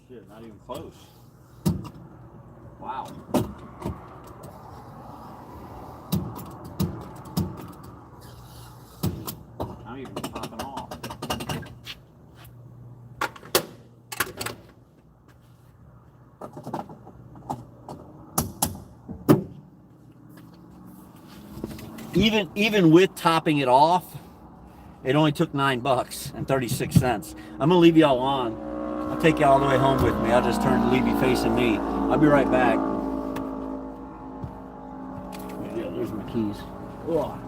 [SPEAKER 1] Shit, not even close. Wow. Not even popping off. Even with topping it off, it only took $9.36. I'm gonna leave y'all on. I'll take you all the way home with me. I'll just leave you facing me. I'll be right back. Yeah, there's my keys. Ugh.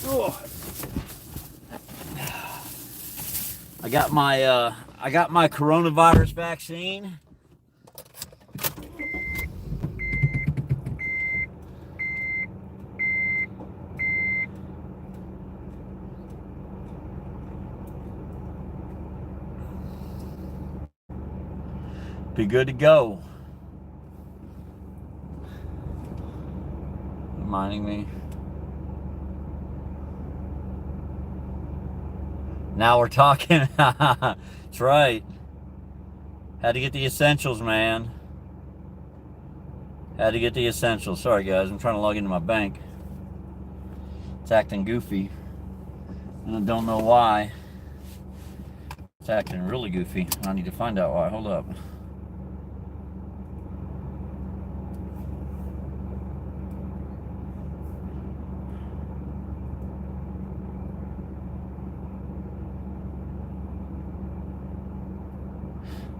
[SPEAKER 1] Oh. I got my coronavirus vaccine. Be good to go. Reminding me. Now we're talking. That's right. Had to get the essentials, man. Had to get the essentials. Sorry, guys. I'm trying to log into my bank. It's acting goofy. And I don't know why. It's acting really goofy. I need to find out why. Hold up.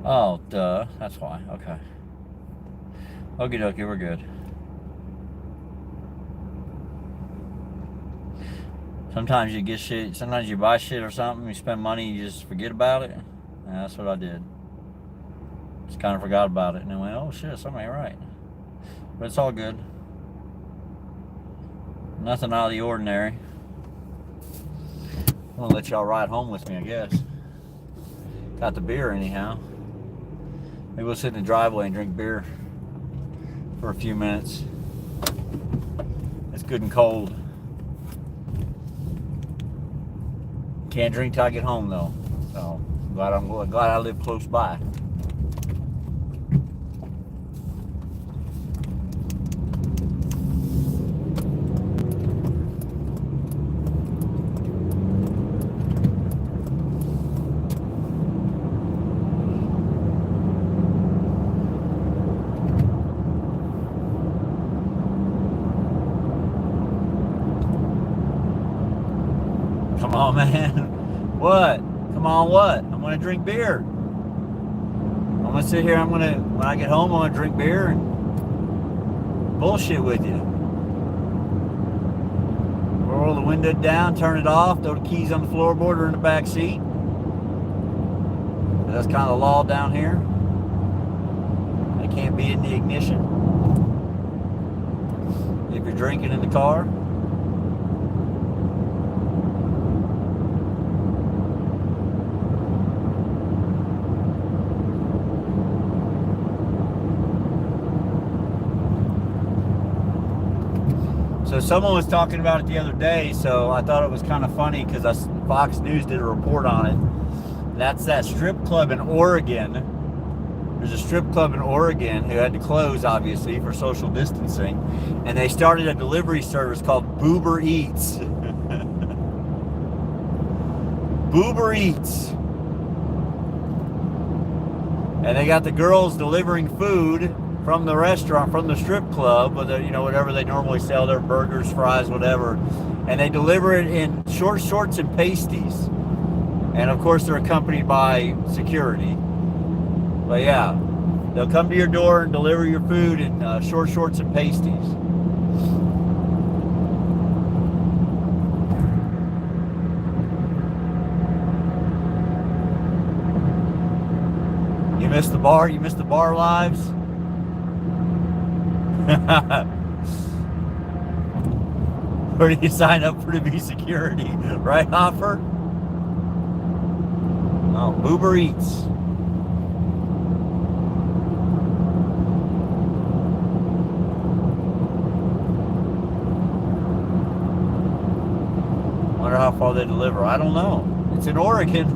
[SPEAKER 1] Oh, duh. That's why. Okay. Okie dokie, we're good. Sometimes you get shit, sometimes you buy shit or something, you spend money, you just forget about it. And that's what I did. Just kind of forgot about it and then went, oh shit, something ain't right. But it's all good. Nothing out of the ordinary. I'm gonna let y'all ride home with me, I guess. Got the beer anyhow. Maybe we'll sit in the driveway and drink beer for a few minutes. It's good and cold. Can't drink till I get home though. So I'm glad I live close by. Come on, man. What? Come on, what? I'm gonna drink beer. I'm gonna sit here, when I get home, I'm gonna drink beer and bullshit with you. Roll the window down, turn it off, throw the keys on the floorboard or in the back seat. That's kind of the law down here. They can't be in the ignition if you're drinking in the car. So someone was talking about it the other day, so I thought it was kind of funny because Fox News did a report on it. That's that strip club in Oregon. There's a strip club in Oregon who had to close, obviously, for social distancing. And they started a delivery service called Boober Eats. Boober Eats. And they got the girls delivering food from the restaurant, from the strip club, with whatever they normally sell, their burgers, fries, whatever, and they deliver it in short shorts and pasties, and of course they're accompanied by security. But yeah, they'll come to your door and deliver your food in short shorts and pasties. You missed the bar? You missed the bar lives? Where do you sign up for to be security? Right, Hopper? Oh, Uber Eats. Wonder how far they deliver. I don't know. It's in Oregon.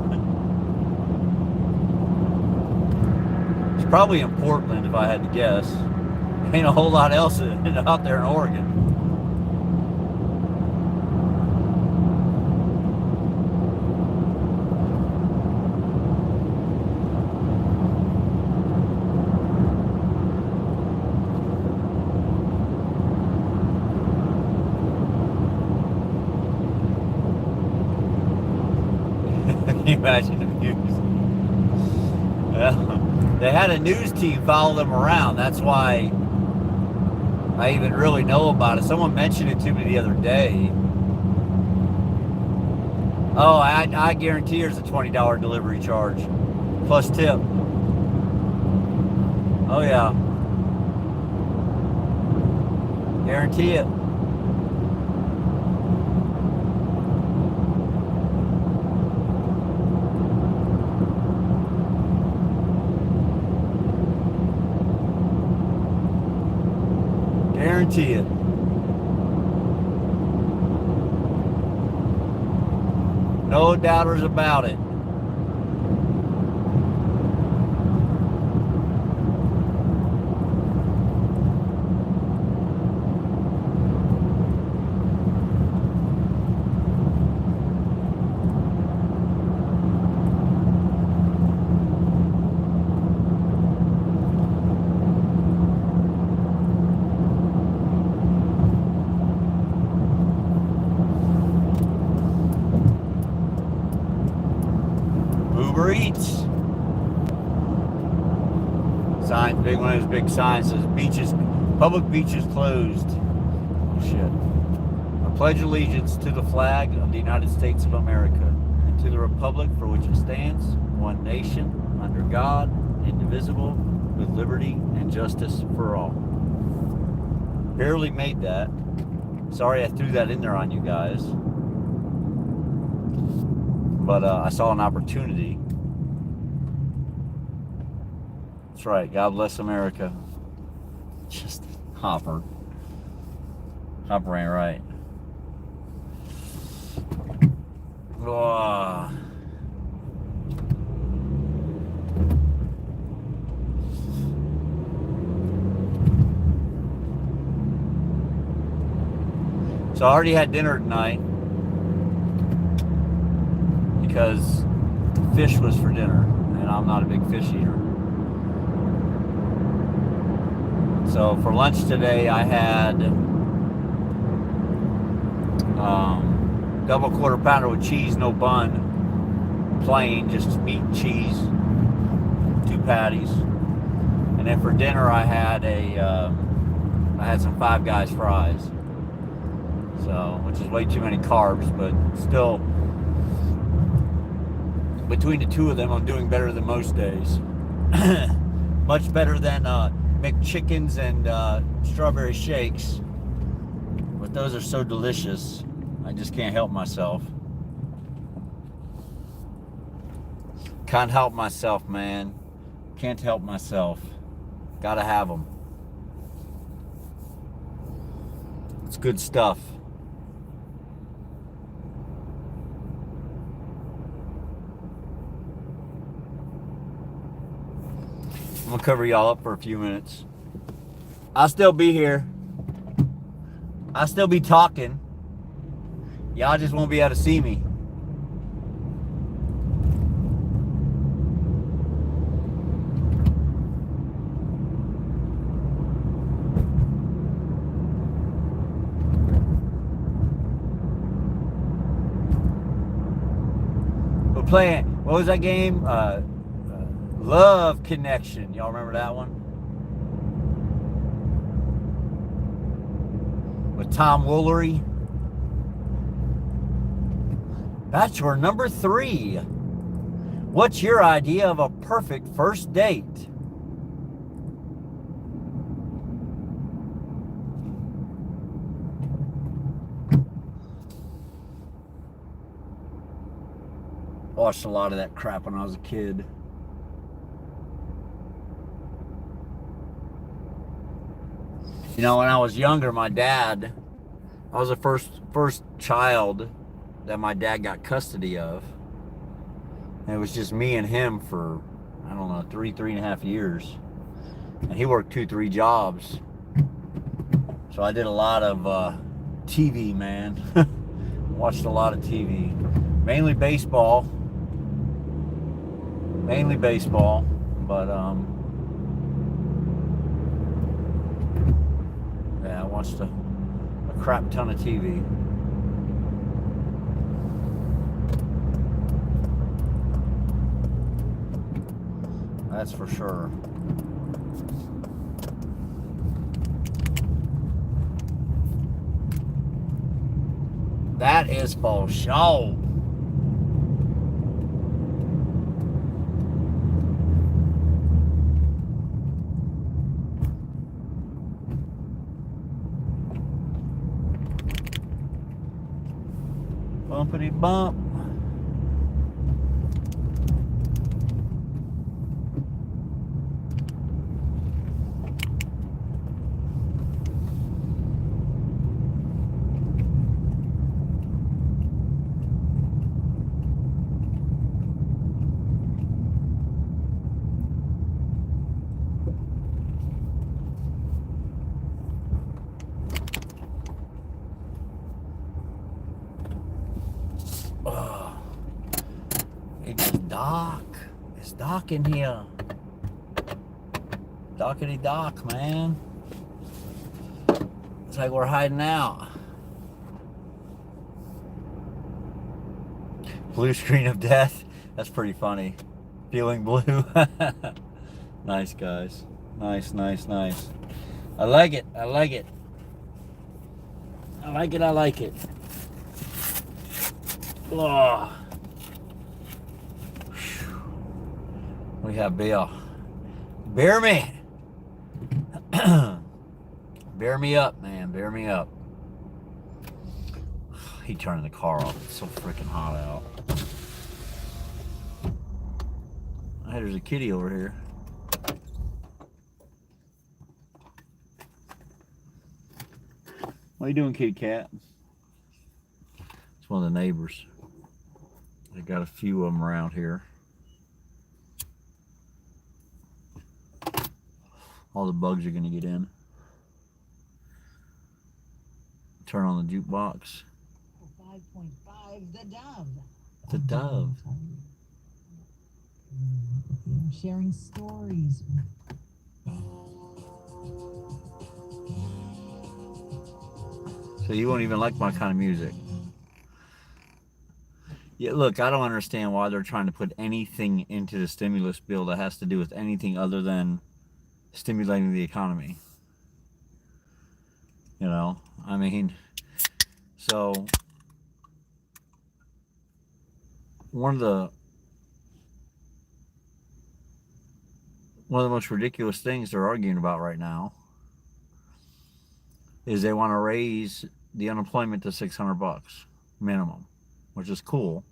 [SPEAKER 1] It's probably in Portland if I had to guess. Ain't a whole lot else out there in Oregon. Can you imagine the news? Well, they had a news team follow them around. That's why I even really know about it. Someone mentioned it to me the other day. Oh, I guarantee there's a $20 delivery charge plus tip. Oh yeah, guarantee it. Guarantee it. No doubters about it. Uber Eats. Sign, big one of those big signs says beaches, public beaches closed. Oh shit. I pledge allegiance to the flag of the United States of America and to the republic for which it stands, one nation, under God, indivisible, with liberty and justice for all. Barely made that. Sorry I threw that in there on you guys. But I saw an opportunity. That's right. God bless America. Just Hopper. Hopper ain't right. Oh. So I already had dinner tonight because fish was for dinner, and I'm not a big fish eater. So for lunch today, I had double quarter pounder with cheese, no bun, plain, just meat and cheese, 2 patties, and then for dinner I had some Five Guys fries. So, which is way too many carbs, but still, between the two of them, I'm doing better than most days. Much better than McChickens and strawberry shakes. But those are so delicious, I just can't help myself. Can't help myself, man. Can't help myself. Gotta have them. It's good stuff. I'm gonna cover y'all up for a few minutes. I'll still be here. I'll still be talking. Y'all just won't be able to see me. We're playing, what was that game? Love Connection. Y'all remember that one? With Tom Woolery. Bachelor number 3. What's your idea of a perfect first date? Watched a lot of that crap when I was a kid. You know, when I was younger, my dad, I was the first child that my dad got custody of. And it was just me and him for, I don't know, 3.5 years. And he worked 2-3 jobs. So I did a lot of TV, man. Watched a lot of TV. Mainly baseball. But, yeah, I watched a crap ton of TV. That's for sure. That is for sure. Bumpity bump. Oh, it's Doc. It's Doc in here. Dockety Doc, man. It's like we're hiding out. Blue screen of death. That's pretty funny. Feeling blue. Nice, guys. Nice, nice, nice. I like it. I like it. I like it. I like it. Oh. We have Bill. Bear me. Bear me up, man. Bear me up. He turning the car off. It's so freaking hot out. Hey, there's a kitty over here. What are you doing, kitty cat? It's one of the neighbors. They got a few of them around here. All the bugs are gonna get in. Turn on the jukebox.
[SPEAKER 3] 5.5, the Dove.
[SPEAKER 1] The Dove.
[SPEAKER 3] Sharing stories.
[SPEAKER 1] So you won't even like my kind of music. Yeah, look, I don't understand why they're trying to put anything into the stimulus bill that has to do with anything other than stimulating the economy. You know, I mean, so one of the most ridiculous things they're arguing about right now is they want to raise the unemployment to $600 minimum, which is cool.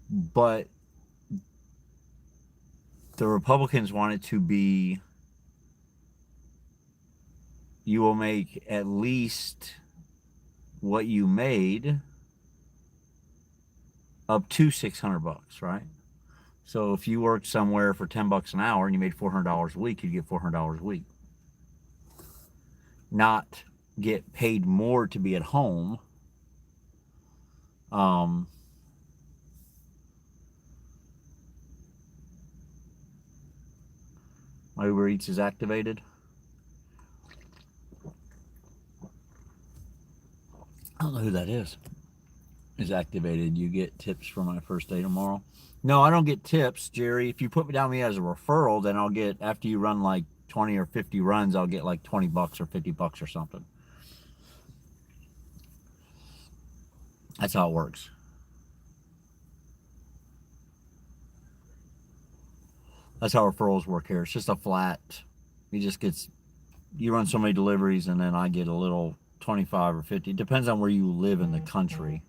[SPEAKER 1] But the Republicans want it to be, you will make at least what you made up to $600, right? So if you worked somewhere for $10 an hour and you made $400 a week, you'd get $400 a week. Not get paid more to be at home. My Uber Eats is activated. I don't know who that is. Is activated. You get tips for my first day tomorrow. No, I don't get tips, Jerry. If you put me down me as a referral, then I'll get, after you run like 20 or 50 runs, I'll get like $20 or $50 or something. That's how it works. That's how referrals work here. It's just a flat. You run so many deliveries and then I get a little 25 or 50. It depends on where you live in the country.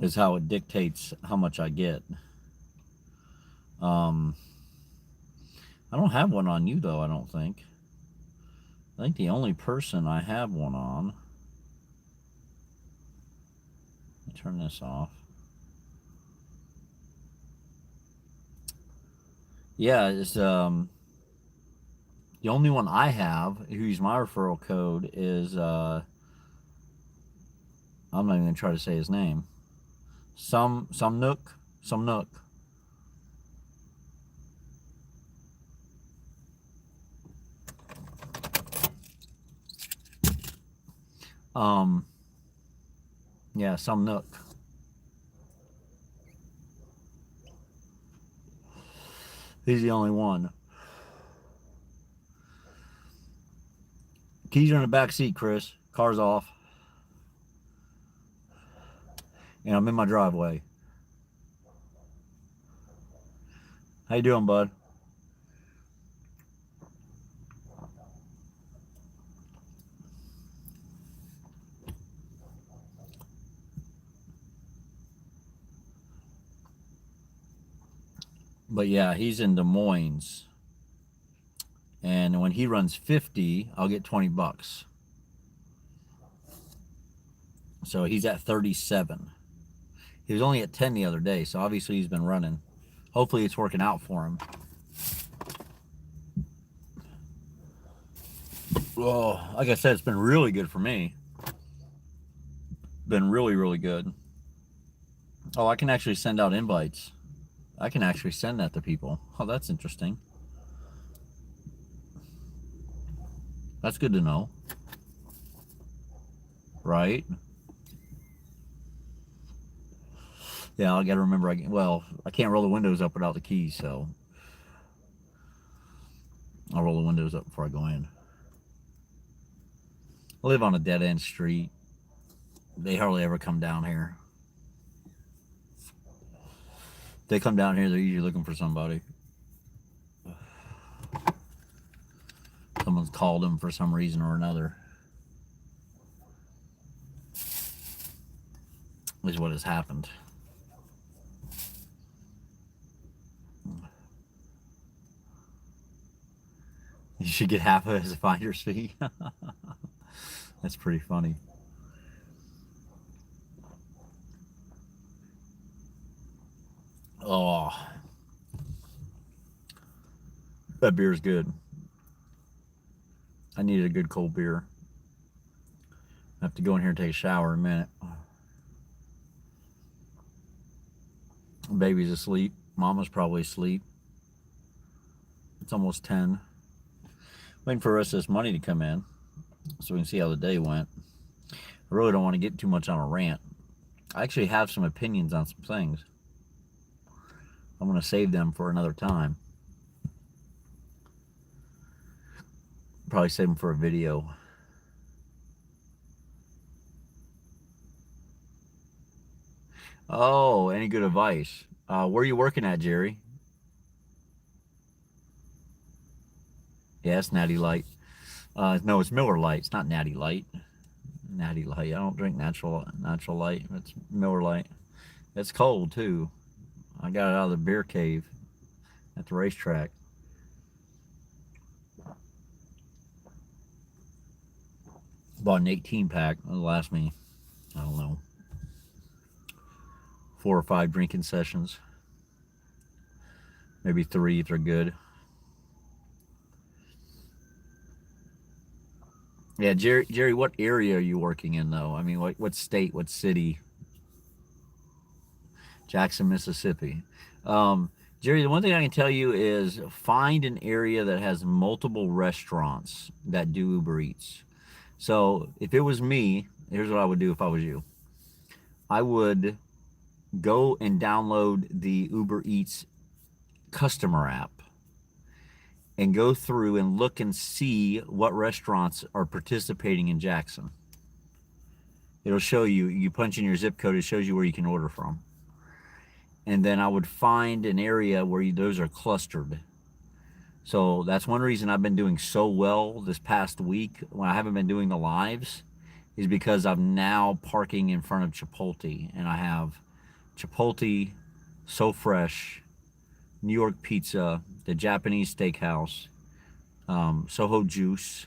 [SPEAKER 1] Is how it dictates how much I get. I don't have one on you though, I don't think. I think the only person I have one on. Let me turn this off. Yeah, it's the only one I have who's my referral code is I'm not even gonna try to say his name. Some Nook. Yeah, Some Nook. He's the only one. Keys are in the back seat, Chris. Car's off. And I'm in my driveway. How you doing, bud? But yeah, he's in Des Moines. And when he runs 50, I'll get 20 bucks. So he's at 37. He was only at 10 the other day, so obviously he's been running. Hopefully it's working out for him. Oh, like I said, it's been really good for me. Been really, really good. Oh, I can actually send out invites. I can actually send that to people. Oh, that's interesting. That's good to know. Right? Yeah, I gotta remember. I can't roll the windows up without the keys, so I'll roll the windows up before I go in. I live on a dead end street. They hardly ever come down here. If they come down here, they're usually looking for somebody. Someone's called them for some reason or another. Is what has happened. You should get half of it as a finder's fee. That's pretty funny. Oh, that beer's good. I needed a good cold beer. I have to go in here and take a shower in a minute. Baby's asleep. Mama's probably asleep. It's almost 10. Waiting for the rest of this money to come in so we can see how the day went. I really don't want to get too much on a rant. I actually have some opinions on some things. I'm going to save them for another time. Probably save them for a video. Oh, any good advice? Where are you working at, Jerry? Yeah, it's Natty Light. No, it's Miller Light. It's not Natty Light. Natty Light. I don't drink natural light. It's Miller Light. It's cold too. I got it out of the beer cave at the racetrack. Bought an 18 pack. It'll last me, I don't know, 4 or 5 drinking sessions. Maybe 3 if they're good. Yeah, Jerry, what area are you working in though? I mean, what state, what city? Jackson, Mississippi. Jerry, the one thing I can tell you is find an area that has multiple restaurants that do Uber Eats. So if it was me, here's what I would do if I was you. I would go and download the Uber Eats customer app and go through and look and see what restaurants are participating in Jackson. It'll show you, you punch in your zip code, it shows you where you can order from. And then I would find an area where those are clustered. So that's one reason I've been doing so well this past week when I haven't been doing the lives, is because I'm now parking in front of Chipotle, and I have Chipotle, So Fresh, New York Pizza, the Japanese Steakhouse, Soho Juice,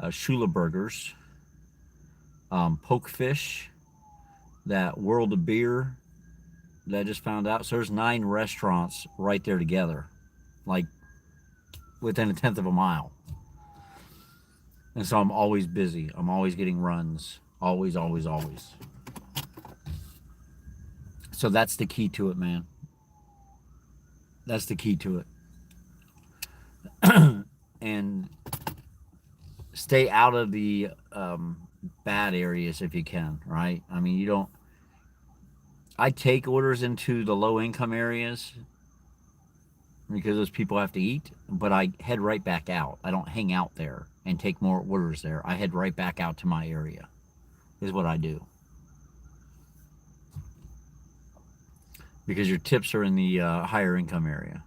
[SPEAKER 1] Shula Burgers, Pokefish, that World of Beer that I just found out. So there's 9 restaurants right there together, like within a 1/10 of a mile. And so I'm always busy. I'm always getting runs. Always, always, always. So that's the key to it, man. That's the key to it. And stay out of the bad areas if you can, right? I mean, you don't... I take orders into the low income areas because those people have to eat, but I head right back out. I don't hang out there and take more orders there. I head right back out to my area, is what I do. Because your tips are in the higher income area.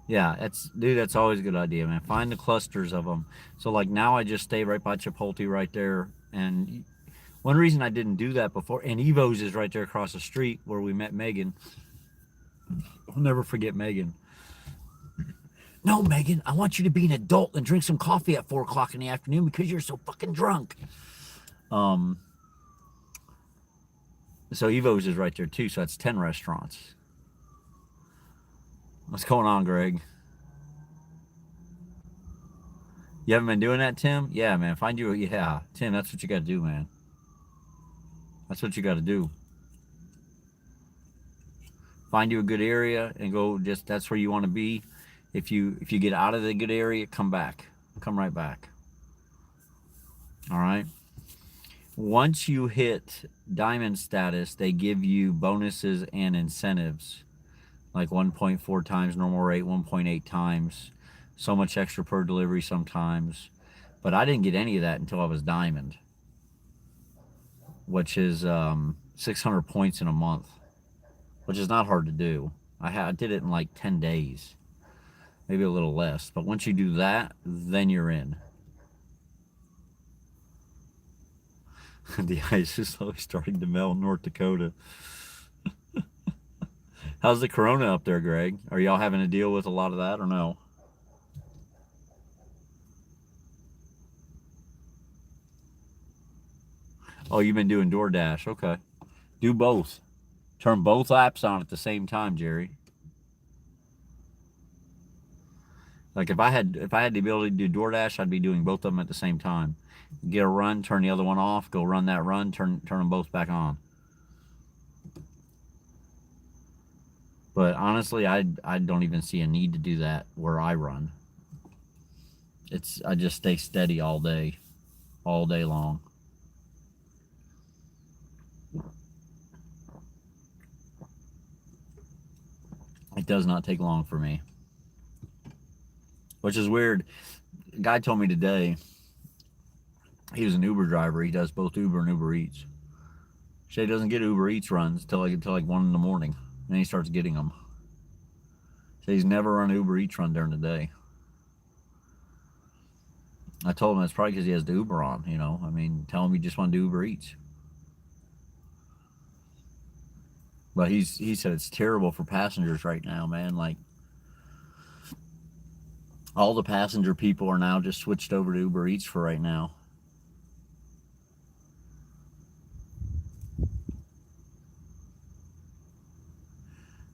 [SPEAKER 1] Yeah, that's always a good idea, man. Find the clusters of them. So like now I just stay right by Chipotle right there, and One reason I didn't do that before, and Evo's is right there across the street where we met Megan. I'll never forget Megan. No, Megan, I want you to be an adult and drink some coffee at 4 o'clock in the afternoon because you're so fucking drunk. So Evo's is right there too, so that's 10 restaurants. What's going on, Greg? You haven't been doing that, Tim? Yeah, man. Yeah, Tim, that's what you got to do, man. That's what you got to do. Find you a good area and go that's where you want to be. If you get out of the good area, come back. Come right back. All right. Once you hit diamond status, they give you bonuses and incentives, like 1.4 times normal rate, 1.8 times, so much extra per delivery sometimes. But I didn't get any of that until I was diamond, which is 600 points in a month, which is not hard to do. I did it in like 10 days, maybe a little less. But once you do that, then you're in. The ice is slowly starting to melt in North Dakota. How's the corona up there, Greg? Are y'all having to deal with a lot of that or no? Oh, you've been doing DoorDash. Okay. Do both. Turn both apps on at the same time, Jerry. Like if I had the ability to do DoorDash, I'd be doing both of them at the same time. Get a run, turn the other one off, go run that run, turn them both back on. But honestly, I don't even see a need to do that where I run. I just stay steady all day long. It does not take long for me, which is weird. A guy told me today, he was an Uber driver. He does both Uber and Uber Eats. Shay doesn't get Uber Eats runs till like 1 in the morning. Then he starts getting them. So he's never run an Uber Eats run during the day. I told him that's probably because he has the Uber on, you know. I mean, tell him you just want to do Uber Eats. But he said it's terrible for passengers right now, man. Like, all the passenger people are now just switched over to Uber Eats for right now.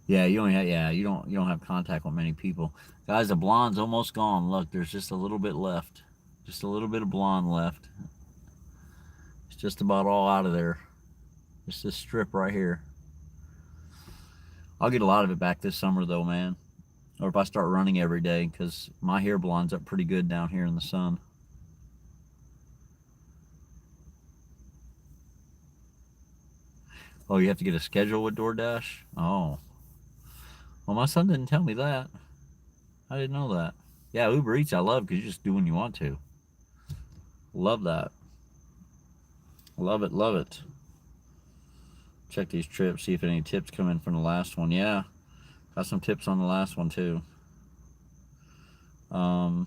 [SPEAKER 1] Yeah, you don't have contact with many people. Guys, the blonde's almost gone. Look, there's just a little bit left. Just a little bit of blonde left. It's just about all out of there. Just this strip right here. I'll get a lot of it back this summer though, man. Or if I start running every day, because my hair blondes up pretty good down here in the sun. Oh, you have to get a schedule with DoorDash? Oh. Well, my son didn't tell me that. I didn't know that. Yeah, Uber Eats I love because you just do when you want to. Love that. Love it, love it. Check these trips, see if any tips come in from the last one. Yeah, got some tips on the last one too. The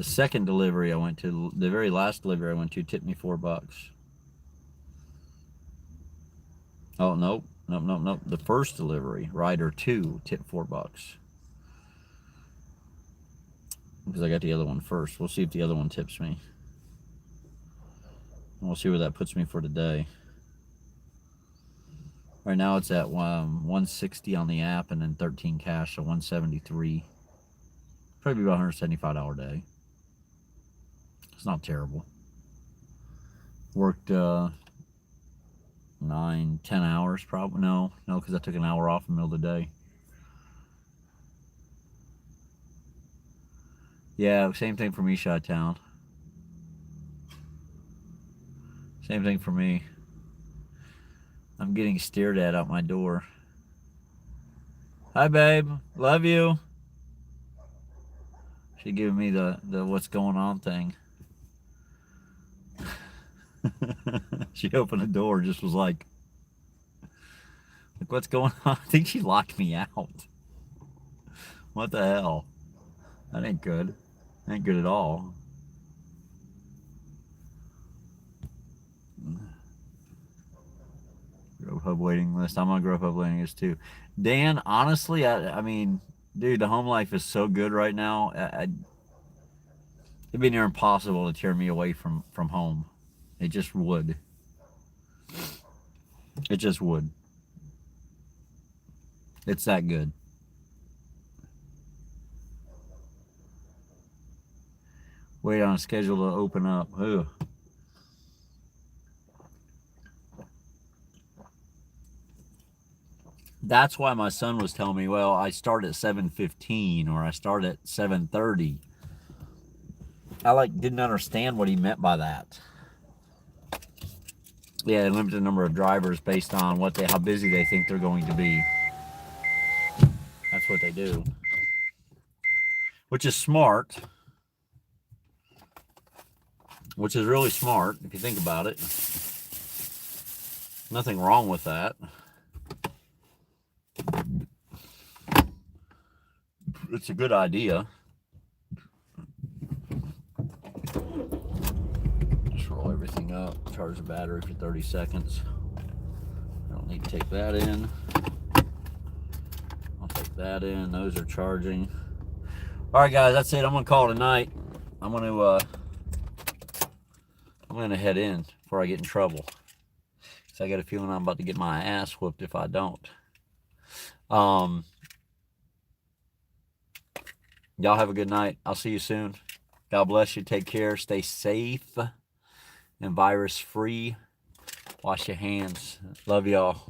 [SPEAKER 1] second delivery I went to, the very last delivery I went to, tipped me $4. Oh, nope. The first delivery, Rider 2, tipped $4. Because I got the other one first. We'll see if the other one tips me. And we'll see where that puts me for today. Right now it's at 160 on the app and then 13 cash, so 173. Probably about $175 a day. It's not terrible. Worked 9-10 hours probably. No, because I took an hour off in the middle of the day. Yeah, same thing for me, Chi-Town. Same thing for me. I'm getting stared at out my door. Hi, babe. Love you. She giving me the what's going on thing. She opened the door, just was like, what's going on? I think she locked me out. What the hell? That ain't good. Ain't good at all. Grubhub waiting list. I'm on Grubhub waiting list too. Dan, honestly, I mean, dude, the home life is so good right now. It'd be near impossible to tear me away from home. It just would. It just would. It's that good. Wait on a schedule to open up. Ugh. That's why my son was telling me, well, I start at 7:15 or I start at 7:30. I didn't understand what he meant by that. Yeah, they limit the number of drivers based on how busy they think they're going to be. That's what they do. Which is smart. Which is really smart if you think about it. Nothing wrong with that. It's a good idea. Just roll everything up, charge the battery for 30 seconds. I don't need to take that in. I'll take that in. Those are charging. All right, guys, that's it. I'm gonna call it a night. I'm gonna head in before I get in trouble. So I got a feeling I'm about to get my ass whooped if I don't. Y'all have a good night. I'll see you soon. God bless you. Take care. Stay safe and virus free. Wash your hands. Love y'all.